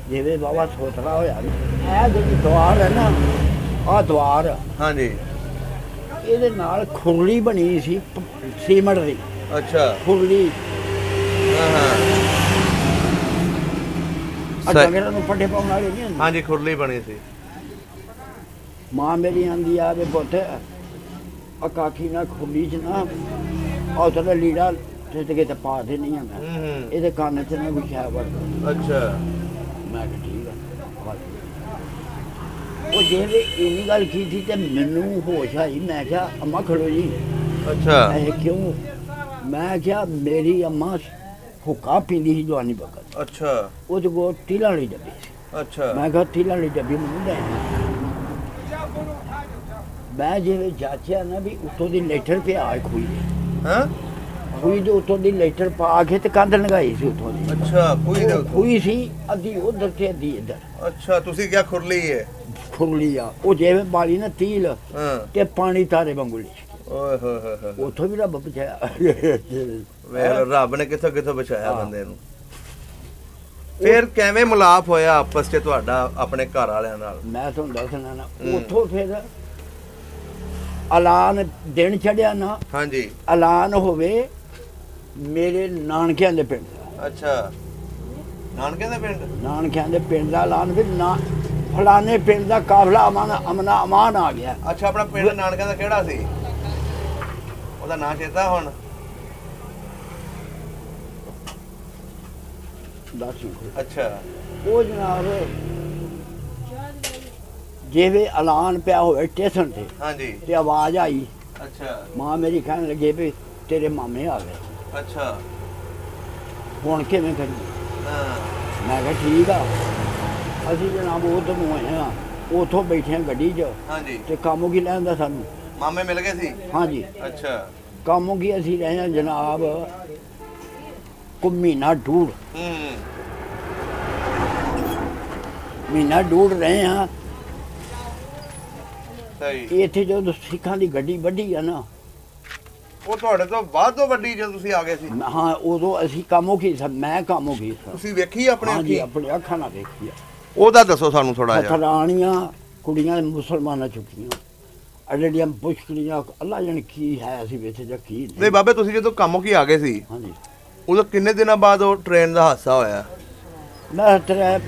ਜਿਵੇਂ ਬਾਬਾ ਸੋਤਰਾ ਹੋਇਆ, ਇਹ ਜਿਹੜੀ ਦੁਆਰ ਹੈ ਨਾ, ਆਹ ਦੁਆਰ,
ਹਾਂਜੀ,
ਇਹਦੇ ਨਾਲ ਖੁਰਲੀ ਬਣੀ ਸੀ ਸੀਮਟ ਦੀ।
ਅੱਛਾ
ਖੁਰਲੀ
ਸਹੀ।
ਡੰਗਰਾਂ ਨੂੰ ਪੱਠੇ ਪਾਉਣ ਵਾਲੀ ਨਹੀਂ ਹੁੰਦੀ।
ਹਾਂਜੀ ਖੁਰਲੀ ਬਣੀ ਸੀ।
ਮਾਂ ਮੇਰੀ ਆਂਦੀ ਆ ਵੀ ਪੁੱਤ ਆ ਕਾਕੀ ਨਾਲ ਖੁਰਲੀ 'ਚ ਨਾ ਉੱਥੇ ਲੀੜਾ ਤੇ ਪਾ ਦੇ ਨਹੀਂ ਆਂਦਾ, ਇਹਦੇ ਕੰਨ 'ਚ ਨਾ ਕੋਈ ਸ਼ੈ ਵੜ।
ਅੱਛਾ
ਮੈਂ ਕਿਹਾ ਠੀਕ ਆ। ਉਹ ਜਿਹੜੇ ਇੰਨੀ ਗੱਲ ਕੀਤੀ ਤੇ ਮੈਨੂੰ ਹੋਸ਼ ਆਈ, ਮੈਂ ਕਿਹਾ ਅੰਮਾ ਖੜੋ ਜੀ।
ਅੱਛਾ
ਇਹ ਕਿਉਂ? ਮੈਂ ਕਿਹਾ ਮੇਰੀ ਅੰਮਾ ਹੁੱਕਾ ਪੀਂਦੀ ਸੀ ਜਵਾਨੀ ਵਕਤ।
ਅੱਛਾ
ਉਹਦੇ ਕੋਲ ਤੀਲਾਂ ਵਾਲੀ ਡੱਬੀ ਸੀ।
ਅੱਛਾ
ਮੈਂ ਕਿਹਾ ਤੀਲਾਂ ਵਾਲੀ ਡੱਬੀ ਮੈਨੂੰ ਦੇ। ਮੈਂ ਜਿਵੇਂ ਜਾਚਿਆ ਨਾ ਵੀ ਉੱਤੋਂ ਦੀ ਲੈਟਰ ਪਿਆ ਖੂਹੀ ਦੇ, ਖੂਹੀ ਦੇ ਉੱਤੋਂ ਦੀ ਲੈਟਰ ਪਾ ਕੇ ਤੇ ਕੰਧ ਲਗਾਈ ਸੀ ਉੱਥੋਂ ਦੀ।
ਅੱਛਾ ਖੂਹੀ ਦੇ ਉੱਤੋਂ?
ਖੂਹੀ ਸੀ, ਅੱਧੀ ਉਧਰ ਤੇ ਅੱਧੀ ਇੱਧਰ।
ਅੱਛਾ ਤੁਸੀਂ ਕਿਹਾ ਖੁਰਲੀ ਹੈ?
ਖੁਰਲੀ ਆ, ਉਹ ਜਿਵੇਂ ਬਾਲੀ ਨਾ ਤੀਲ ਤੇ ਪਾਣੀ ਤਾਰੇ ਵਾਂਗੂ ਲਿਸ਼ਕੇ।
ਓਏ ਹੋਏ ਹੋਏ ਹੋਏ।
ਉੱਥੋਂ ਵੀ ਰੱਬ ਬਚਾਇਆ।
ਵੇਖ ਰੱਬ ਨੇ ਕਿੱਥੋਂ ਕਿੱਥੋਂ ਬਚਾਇਆ ਬੰਦੇ ਨੂੰ। ਫਿਰ ਕਿਵੇਂ ਮਿਲਾਪ ਹੋਇਆ ਆਪਸ 'ਚ ਤੁਹਾਡਾ ਆਪਣੇ ਘਰ ਵਾਲਿਆਂ ਨਾਲ?
ਮੈਂ ਤੁਹਾਨੂੰ ਦੱਸਣਾ ਨਾ, ਉੱਥੋਂ ਫਿਰ ਐਲਾਨ ਦਿਨ ਚੜਿਆ ਨਾ।
ਹਾਂਜੀ
ਐਲਾਨ ਹੋਵੇ ਮੇਰੇ ਨਾਨਕਿਆਂ ਦੇ ਪਿੰਡ ਦਾ।
ਅੱਛਾ ਨਾਨਕਿਆਂ ਦੇ ਪਿੰਡ?
ਨਾਨਕਿਆਂ ਦੇ ਪਿੰਡ ਦਾ ਐਲਾਨ, ਫਿਰ ਨਾ ਫਲਾਣੇ ਪਿੰਡ ਦਾ ਕਾਫਲਾ ਅਮਾਨ ਆ ਗਿਆ।
ਅੱਛਾ ਆਪਣਾ ਪਿੰਡ ਨਾਨਕਿਆਂ ਦਾ ਕਿਹੜਾ ਸੀ? ਉਹਦਾ ਨਾਂ ਚੇਤਾ ਹੁਣ?
ਦੱਸ।
ਅੱਛਾ
ਉਹ ਜਨਾਬ ਜਿਵੇਂ ਐਲਾਨ ਪਿਆ ਹੋਵੇ ਸਟੇਸ਼ਨ ਤੇ
ਹਾਂਜੀ
ਤੇ ਆਵਾਜ਼ ਆਈ,
ਅੱਛਾ
ਮਾਂ ਮੇਰੀ ਕਹਿਣ ਲੱਗੇ ਵੀ ਤੇਰੇ ਮਾਮੇ ਆ ਗਏ,
ਅੱਛਾ
ਹੁਣ ਕਿਵੇਂ ਕਰੀਏ?
ਹਾਂ
ਮੈਂ ਕਿਹਾ ਠੀਕ ਆ। ਅਸੀਂ ਜਨਾਬ ਉੱਧਰ ਨੂੰ ਆਏ ਹਾਂ, ਉੱਥੋਂ ਬੈਠੇ ਹਾਂ ਗੱਡੀ 'ਚ
ਹਾਂਜੀ
ਤੇ ਕਾਮੋਂ ਕੀ ਲੈਂਦਾ ਸਾਨੂੰ।
ਮਾਮੇ ਮਿਲ ਗਏ ਸੀ
ਹਾਂਜੀ
ਅੱਛਾ
ਕਾਮੋਂ ਕੀ ਅਸੀਂ ਰਹੇ ਹਾਂ ਜਨਾਬ ਕੋ ਮਹੀਨਾ ਡੂਢ ਰਹੇ ਹਾਂ।
ਸਹੀ
ਇੱਥੇ ਜਦੋਂ ਸਿੱਖਾਂ ਦੀ ਗੱਡੀ ਵੱਢੀ ਆ ਨਾ,
ਉਹ ਤੁਹਾਡੇ ਤੋਂ ਬਾਅਦ ਤੋਂ ਵੱਡੀ ਜਦੋਂ ਤੁਸੀਂ ਆ ਗਏ ਸੀ
ਹਾਂ ਉਦੋਂ ਅਸੀਂ ਕਾਮੋਂ ਕੀ ਮੈਂ ਕਾਮੋਂ ਕੀ ਸਾਂ।
ਤੁਸੀਂ ਵੇਖੀ ਆਪਣੇ
ਹਾਂਜੀ
ਅੱਖੀਂ?
ਆਪਣੇ ਅੱਖਾਂ ਨਾਲ ਦੇਖੀ ਆ।
ਉਹਦਾ ਦੱਸੋ ਸਾਨੂੰ ਥੋੜਾ ਜਿਹਾ।
ਹਥਰਾਣੀਆਂ ਕੁੜੀਆਂ ਮੁਸਲਮਾਨਾਂ ਚੁੱਕੀਆਂ, ਜਿਹੜੀਆਂ ਮੁਸ਼ਕਲੀਆਂ ਅੱਲਾ ਜਾਣੇ ਕੀ ਹੈ ਅਸੀਂ ਵਿੱਚ ਜਾਂ ਕੀ
ਨਹੀਂ ਬਾਬੇ, ਤੁਸੀਂ ਜਦੋਂ ਕੰਮ ਕੀ ਆ ਗਏ ਸੀ
ਹਾਂਜੀ
ਉਦੋਂ ਕਿੰਨੇ ਦਿਨਾਂ ਬਾਅਦ ਉਹ ਟ੍ਰੇਨ ਦਾ ਹਾਦਸਾ ਹੋਇਆ?
ਮੈਂ ਤੇਰੇ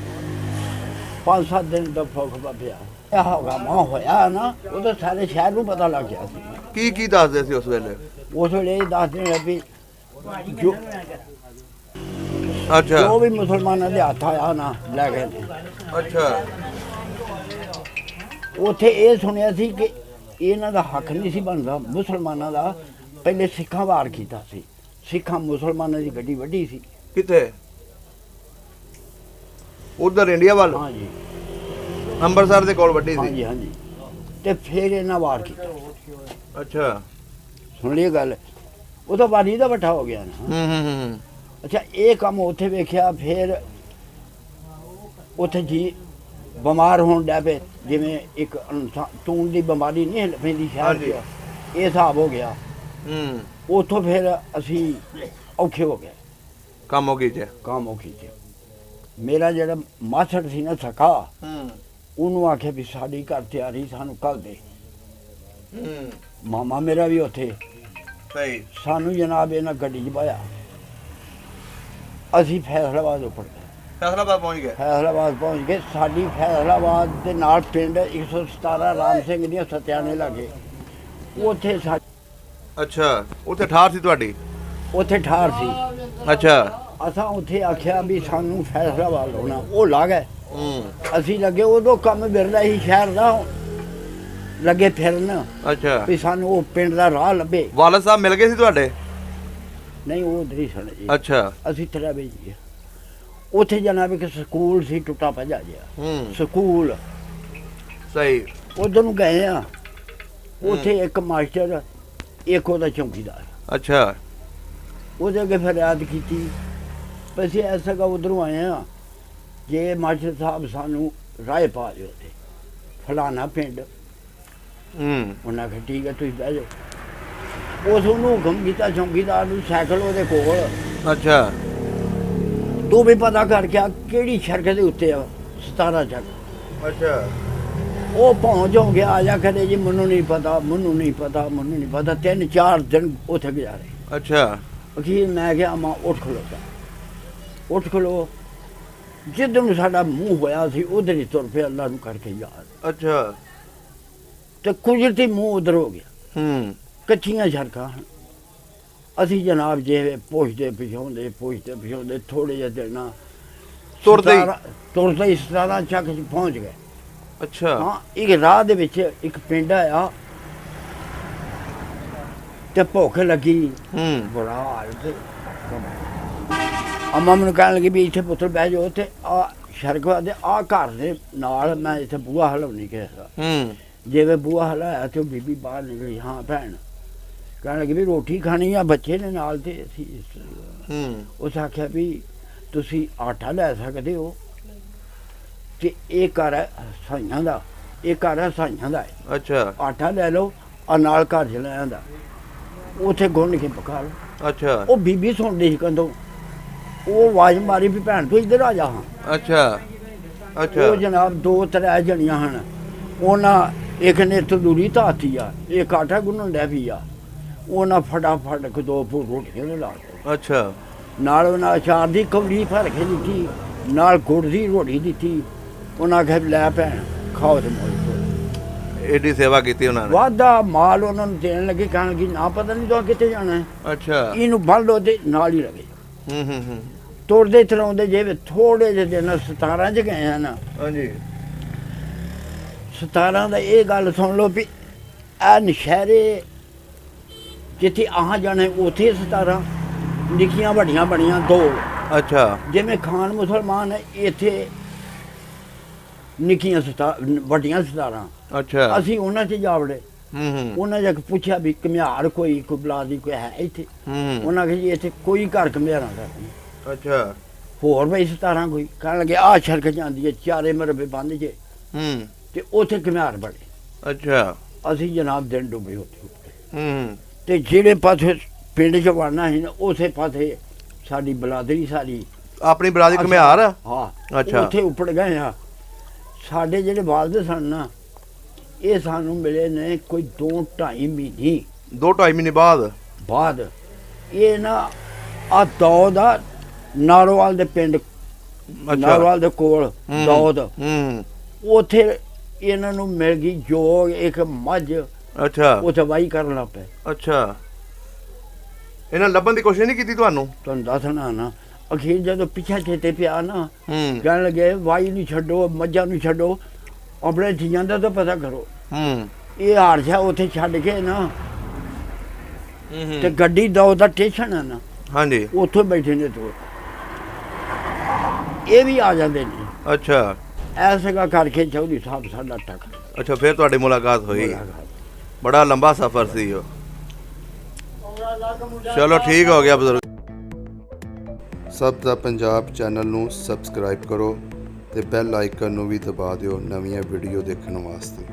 5-7 ਦਿਨ ਦਾ ਫੋਕ ਪਿਆ ਇਹ ਹੰਗਾਮਾ ਹੋਇਆ ਨਾ, ਉਦੋਂ ਸਾਰੇ ਸ਼ਹਿਰ ਨੂੰ ਪਤਾ ਲੱਗ ਗਿਆ ਸੀ।
ਕੀ ਦੱਸਦੇ ਸੀ ਉਸ ਵੇਲੇ?
ਉਸ ਵੇਲੇ ਇਹ ਦੱਸਦੇ ਨੇ ਵੀ
ਅੱਛਾ
ਜੋ ਵੀ ਮੁਸਲਮਾਨਾਂ ਦੇ ਹੱਥ ਆਇਆ ਨਾ ਲੈ ਗਏ ਨੇ।
ਅੱਛਾ
ਉੱਥੇ ਇਹ ਸੁਣਿਆ ਸੀ ਕਿ ਇਹਨਾਂ ਦਾ ਹੱਕ ਨਹੀਂ ਸੀ ਬਣਦਾ ਮੁਸਲਮਾਨਾਂ ਦਾ। ਪਹਿਲੇ ਸਿੱਖਾਂ ਵਾਰ ਕੀਤਾ ਸੀ, ਸਿੱਖਾਂ ਮੁਸਲਮਾਨਾਂ ਦੀ ਗੱਡੀ ਵੱਢੀ ਸੀ।
ਕਿੱਥੇ? ਉਧਰ ਇੰਡੀਆ ਵੱਲ?
ਹਾਂਜੀ
ਅੰਮ੍ਰਿਤਸਰ ਦੇ ਕੋਲ ਵੱਡੀ ਸੀ?
ਹਾਂਜੀ ਹਾਂਜੀ ਤੇ ਫਿਰ ਇਹਨਾਂ ਵਾਰ ਕੀਤਾ।
ਅੱਛਾ
ਸੁਣ ਲਈ ਗੱਲ, ਉਹ ਤਾਂ ਵਾਰੀ ਦਾ ਵੱਟਾ ਹੋ ਗਿਆ ਨਾ।
ਹੂੰ
ਅੱਛਾ ਇਹ ਕੰਮ ਉੱਥੇ ਵੇਖਿਆ। ਫਿਰ ਉੱਥੇ ਜੀ ਬਿਮਾਰ ਹੋਣ ਡੈ ਪਏ, ਜਿਵੇਂ ਇੱਕ ਤੂੰ ਦੀ ਬਿਮਾਰੀ ਨਹੀਂ ਪੈਂਦੀ ਸ਼ਹਿਰ 'ਚ, ਇਹ ਹਿਸਾਬ ਹੋ ਗਿਆ। ਉੱਥੋਂ ਫਿਰ ਅਸੀਂ ਔਖੇ ਹੋ ਗਏ।
ਕੰਮ ਹੋ ਗਈ ਜੇ?
ਕੰਮ ਔਖੀ 'ਚ ਮੇਰਾ ਜਿਹੜਾ ਮਾਸੜ ਸੀ ਨਾ ਸਕਾ, ਉਹਨੂੰ ਆਖਿਆ ਵੀ ਸਾਡੀ ਘਰ ਤਿਆਰੀ ਸਾਨੂੰ ਕੱਲ ਦੇ। ਮਾਮਾ ਮੇਰਾ ਵੀ ਉੱਥੇ।
ਸਹੀ।
ਸਾਨੂੰ ਜਨਾਬ ਇਹਨਾਂ ਗੱਡੀ 'ਚ ਪਾਇਆ, ਅਸੀਂ ਫੈਸਲਾਬਾਦ ਉੱਪਰ ਗਏ।
ਫੈਸਲਾਬਾਦ ਪਹੁੰਚ ਗਏ?
ਫੈਸਲਾਬਾਦ ਪਹੁੰਚ ਗਏ। ਸਾਡੀ ਫੈਸਲਾਬਾਦ ਦੇ ਨਾਲ ਪਿੰਡ 117 ਰਾਮ ਸਿੰਘ ਦੀਆਂ ਸਤਿਆਣੇ ਲਾਗੇ, ਉੱਥੇ
ਅੱਛਾ ਉੱਥੇ ਠਾਰ ਸੀ ਤੁਹਾਡੀ?
ਉੱਥੇ ਠਾਰ ਸੀ।
ਅੱਛਾ
ਅਸਾਂ ਉੱਥੇ ਆਖਿਆ ਵੀ ਸਾਨੂੰ ਫੈਸਲਾਬਾਦ ਲਾਉਣਾ, ਉਹ ਲਾ ਗਏ। ਅਸੀਂ ਲੱਗੇ, ਉਦੋਂ ਕੰਮ ਵਿਰਦਾ ਸੀ ਸ਼ਹਿਰ ਦਾ, ਲੱਗੇ ਫਿਰਨ
ਅੱਛਾ
ਵੀ ਸਾਨੂੰ ਉਹ ਪਿੰਡ ਦਾ ਰਾਹ ਲੱਭੇ।
ਵਾਲਦ ਸਾਹਿਬ ਮਿਲ ਗਏ ਸੀ ਤੁਹਾਡੇ?
ਨਹੀਂ ਉਹ ਉਧਰ ਹੀ ਸਨ ਜੀ।
ਅੱਛਾ
ਅਸੀਂ ਤੇਰਾ ਵੇਜੀ ਉੱਥੇ ਜਨਾਬ ਇੱਕ ਸਕੂਲ ਸੀ ਟੁੱਟਾ ਭੱਜਾ ਜਿਹਾ ਸਕੂਲ,
ਸਹੀ।
ਉਧਰ ਨੂੰ ਗਏ ਆ। ਉੱਥੇ ਇੱਕ ਮਾਸਟਰ, ਇੱਕ ਉਹਦਾ ਚੌਕੀਦਾਰ।
ਅੱਛਾ
ਉਹਦੇ ਅੱਗੇ ਫਰਿਆਦ ਕੀਤੀ, ਅਸੀਂ ਐਸਾ ਕਾ ਉਧਰੋਂ ਆਏ ਆ, ਜੇ ਮਾਸਟਰ ਸਾਹਿਬ ਸਾਨੂੰ ਰਾਏ ਪਾ ਦਿਓ ਤੇ ਫਲਾਣਾ ਪਿੰਡ। ਉਹਨਾਂ ਕਿਹਾ ਠੀਕ ਹੈ ਤੁਸੀਂ ਬਹਿ ਜਾਓ। ਉਸ ਉਹਨੂੰ ਹੁਕਮ ਕੀਤਾ ਚੌਕੀਦਾਰ ਨੂੰ, ਸਾਈਕਲ ਉਹਦੇ ਕੋਲ।
ਅੱਛਾ
ਤੂੰ ਵੀ ਪਤਾ ਕਰਕੇ ਆ ਕਿਹੜੀ ਸੜਕ ਦੇ ਉੱਤੇ ਆ 17 ਚੱਕ।
ਅੱਛਾ
ਉਹ ਪਹੁੰਚ ਹੋ ਗਿਆ, ਆ ਜਾ ਕਰੇ ਜੀ ਮੈਨੂੰ ਨਹੀਂ ਪਤਾ, ਮੈਨੂੰ ਨਹੀਂ ਪਤਾ, ਮੈਨੂੰ ਨਹੀਂ ਪਤਾ। 3-4 ਦਿਨ ਉੱਥੇ ਗੁਜ਼ਾਰੇ।
ਅੱਛਾ
ਅਖੀਰ ਮੈਂ ਕਿਹਾ ਮਾਂ ਉੱਠ ਖਲੋਤਾ, ਉੱਠ ਖਲੋ। ਜਿੱਧਰ ਨੂੰ ਸਾਡਾ ਮੂੰਹ ਹੋਇਆ ਸੀ ਉਧਰ ਹੀ ਤੁਰ ਪਿਆ, ਅੱਲਾ ਨੂੰ ਕਰਕੇ ਯਾਦ।
ਅੱਛਾ
ਤੇ ਕੁਦਰਤੀ ਮੂੰਹ ਉਧਰ ਹੋ ਗਿਆ। ਕੱਚੀਆਂ ਸੜਕਾਂ। ਅਸੀਂ ਜਨਾਬ ਜਿਵੇਂ ਪੁੱਛਦੇ ਪਿਛਾਉਂਦੇ ਥੋੜੇ ਜਿਹੇ ਦਿਨ ਤੁਰਦੇ ਹੀ 17 ਚੱਕ 'ਚ ਪਹੁੰਚ ਗਏ।
ਅੱਛਾ
ਹਾਂ ਇੱਕ ਰਾਹ ਦੇ ਵਿੱਚ ਇੱਕ ਪਿੰਡ ਆਇਆ ਤੇ ਭੁੱਖ ਲੱਗੀ। ਬੜਾ ਹਾਲ ਤੇ ਅੰਮਾ ਮੈਨੂੰ ਕਹਿਣ ਲੱਗੀ ਵੀ ਇੱਥੇ ਪੁੱਤਰ ਬਹਿ ਜਾਓ। ਤੇ ਆ ਸੜਕ ਦੇ ਆ ਘਰ ਦੇ ਨਾਲ ਮੈਂ ਇੱਥੇ ਬੂਹਾ ਹਲਾਉਣੀ ਕਿਸੇ ਜਿਵੇਂ ਬੂਹਾ ਹਲਾਇਆ ਤੇ ਉਹ ਬੀਬੀ ਬਾਹਰ ਨਿਕਲੀ। ਹਾਂ ਭੈਣ, ਕਹਿਣ ਲੱਗੀ ਵੀ ਰੋਟੀ ਖਾਣੀ ਆ, ਬੱਚੇ ਨੇ ਨਾਲ ਤੇ ਅਸੀਂ। ਉਸ ਆਖਿਆ ਵੀ ਤੁਸੀਂ ਆਟਾ ਲੈ ਸਕਦੇ ਹੋ ਤੇ ਇਹ ਘਰ ਹੈ ਸਾਈਆਂ ਦਾ, ਇਹ ਘਰ ਹੈ ਸਾਈਆਂ ਦਾ।
ਅੱਛਾ
ਆਟਾ ਲੈ ਲਓ, ਆ ਨਾਲ ਘਰ ਚ ਲੈ ਆਂਦਾ, ਉੱਥੇ ਗੁੰਨ ਕੇ ਪਕਾ ਲਓ।
ਅੱਛਾ
ਉਹ ਬੀਬੀ ਸੁਣਦੀ ਸੀ ਕੰਦੋਂ, ਉਹ ਆਵਾਜ਼ ਮਾਰੀ ਵੀ ਭੈਣ ਤੂੰ ਇੱਧਰ ਆ ਜਾ। ਹਾਂ
ਅੱਛਾ ਅੱਛਾ
ਉਹ ਜਨਾਬ 2-3 ਜਣੀਆਂ ਹਨ, ਉਹਨਾਂ ਇੱਕ ਨੇ ਤੰਦੂਰੀ ਧਾਤੀ ਆ, ਇੱਕ ਆਟਾ ਗੁੰਨਣ ਡੈ ਪਈ ਆ। ਉਹਨਾਂ ਫਟਾਫਟ 2 ਰੋਟੀਆਂ ਲਾ ਦਿੱਤੀਆਂ।
ਅੱਛਾ
ਨਾਲ ਉਹਨਾਂ ਅਚਾਰ ਦੀ ਕੌਲੀ ਭਰ ਕੇ ਦਿੱਤੀ, ਨਾਲ ਗੁੜ ਦੀ ਰੋਟੀ ਦਿੱਤੀ। ਉਹਨਾਂ ਆਖਿਆ ਲੈ ਭੈਣ ਖਾਓ ਤੇ ਮੌਜ ਕਰੋ।
ਏਡੀ ਸੇਵਾ ਕੀਤੀ ਉਹਨਾਂ ਨੇ?
ਵਾਧਾ ਮਾਲ ਉਹਨਾਂ ਨੂੰ ਦੇਣ ਲੱਗੇ, ਕਹਿਣ ਲੱਗੀ ਨਾ ਪਤਾ ਨਹੀਂ ਤੂੰ ਕਿੱਥੇ ਜਾਣਾ ਹੈ,
ਅੱਛਾ
ਇਹਨੂੰ ਬੰਨ ਲਓ ਤੇ ਨਾਲ ਹੀ ਲੱਗੇ। ਤੁਰਦੇ ਚਲਾਉਂਦੇ ਜਿਵੇਂ ਥੋੜੇ ਜਿਹੇ ਦਿਨ 17 ਚ ਗਏ ਹਨ।
ਹਾਂਜੀ
17 ਦਾ ਇਹ ਗੱਲ ਸੁਣ ਲਓ ਵੀ ਇਹ ਨਸ਼ਹਿਰੇ ਜਿੱਥੇ ਆਹ ਜਾਣੇ ਉੱਥੇ 17 ਨਿੱਕੀਆਂ ਵੱਡੀਆਂ ਬਣੀਆਂ 2।
ਅੱਛਾ
ਜਿਵੇਂ ਖਾਨ ਮੁਸਲਮਾਨ ਹੈ ਇੱਥੇ ਨਿੱਕੀਆਂ ਵੱਡੀਆਂ 17।
ਅੱਛਾ
ਅਸੀਂ ਉਹਨਾਂ 'ਚ ਜਾ ਵੜੇ। ਉਹਨਾਂ ਜਾ ਕੇ ਪੁੱਛਿਆ ਵੀ ਘੁਮਿਆਰ ਕੋਈ ਬਲਾਦੀ ਕੋਈ ਹੈ ਇੱਥੇ? ਉਹਨਾਂ ਕਿਹਾ ਜੀ ਇੱਥੇ ਕੋਈ ਘਰ ਘੁਮਿਆਰਾਂ ਦਾ ਨਹੀਂ।
ਅੱਛਾ
ਹੋਰ ਬਈ 17 ਕੋਈ ਕਹਿਣ ਲੱਗੇ ਆਹ ਸੜਕ ਜਾਂਦੀ ਹੈ ਚਾਰੇ ਮਰਬੇ ਬੰਦ ਜੇ ਤੇ ਉੱਥੇ ਘੁਮਿਆਰ ਬੜੇ।
ਅੱਛਾ
ਅਸੀਂ ਜਨਾਬ ਦਿਨ ਡੁੱਬੇ ਉੱਥੇ ਤੇ ਜਿਹੜੇ ਪਾਸੇ ਪਿੰਡ 'ਚ ਵੜਨਾ ਸੀ ਨਾ ਉਸੇ ਪਾਸੇ ਸਾਡੀ ਬਲਾਦਰੀ ਸਾਰੀ
ਆਪਣੀ ਬਰਾਦਰੀ ਘੁਮਿਆਰ ਆ?
ਹਾਂ
ਅੱਛਾ
ਉੱਥੇ ਉੱਪੜ ਗਏ ਆ। ਸਾਡੇ ਜਿਹੜੇ ਵਾਲਦ ਸਨ ਨਾ ਇਹ ਸਾਨੂੰ ਮਿਲੇ ਨੇ ਕੋਈ 2-2.5 ਮਹੀਨੇ
2-2.5 ਮਹੀਨੇ ਬਾਅਦ। ਇਹ ਨਾ ਆ ਦੌਦ ਆ ਨਾਰੋਵਾਲ ਦੇ ਪਿੰਡ, ਨਾਰੋਵਾਲ ਦੇ ਕੋਲ ਦੌਦ, ਉੱਥੇ ਇਹਨਾਂ ਨੂੰ ਮਿਲ ਗਈ ਜੋਗ ਇੱਕ ਮੱਝ। ਅੱਛਾ
ਉੱਥੇ ਵਾਹੀ ਕਰਨ ਲੱਗ ਪਏ।
ਅੱਛਾ ਇਹਨਾਂ ਲੱਭਣ ਦੀ ਕੋਸ਼ਿਸ਼ ਨਹੀਂ ਕੀਤੀ ਤੁਹਾਨੂੰ
ਦੱਸਣਾ ਨਾ ਅਖੀਰ ਜਦੋਂ ਪਿੱਛਾ ਚੇਤੇ ਪਿਆ ਨਾ ਕਹਿਣ ਲੱਗੇ ਵਾਹੀ ਨੂੰ ਛੱਡੋ ਮੱਝਾਂ ਨੂੰ ਛੱਡੋ ਆਪਣੇ ਜੀਆਂ ਦਾ ਤਾਂ ਪਤਾ ਕਰੋ। ਇਹ ਹਾਰਸ਼ਾ ਉੱਥੇ ਛੱਡ ਕੇ ਨਾ ਤੇ ਗੱਡੀ ਦੌਦ ਦਾ ਸਟੇਸ਼ਨ ਹੈ ਨਾ
ਹਾਂਜੀ
ਉੱਥੇ ਬੈਠੇ ਨੇ ਦੋ ਇਹ ਵੀ ਆ ਜਾਂਦੇ ਨੇ।
ਅੱਛਾ
ਐਸਾ ਕਰਕੇ ਚੌਧਰੀ ਸਾਹਿਬ ਸਾਡਾ ਟੱਕ।
ਅੱਛਾ ਫਿਰ ਤੁਹਾਡੀ ਮੁਲਾਕਾਤ ਹੋਈ? ਬੜਾ ਲੰਬਾ ਸਫ਼ਰ ਸੀ ਉਹ। ਚਲੋ ਠੀਕ ਹੋ ਗਿਆ ਬਜ਼ੁਰਗ।
ਸਭ ਦਾ ਪੰਜਾਬ ਚੈਨਲ ਨੂੰ ਸਬਸਕ੍ਰਾਈਬ ਕਰੋ ਤੇ ਬੈਲ ਆਈਕਨ ਨੂੰ ਵੀ ਦਬਾ ਦਿਓ ਨਵੀਆਂ ਵੀਡੀਓ ਦੇਖਣ ਵਾਸਤੇ।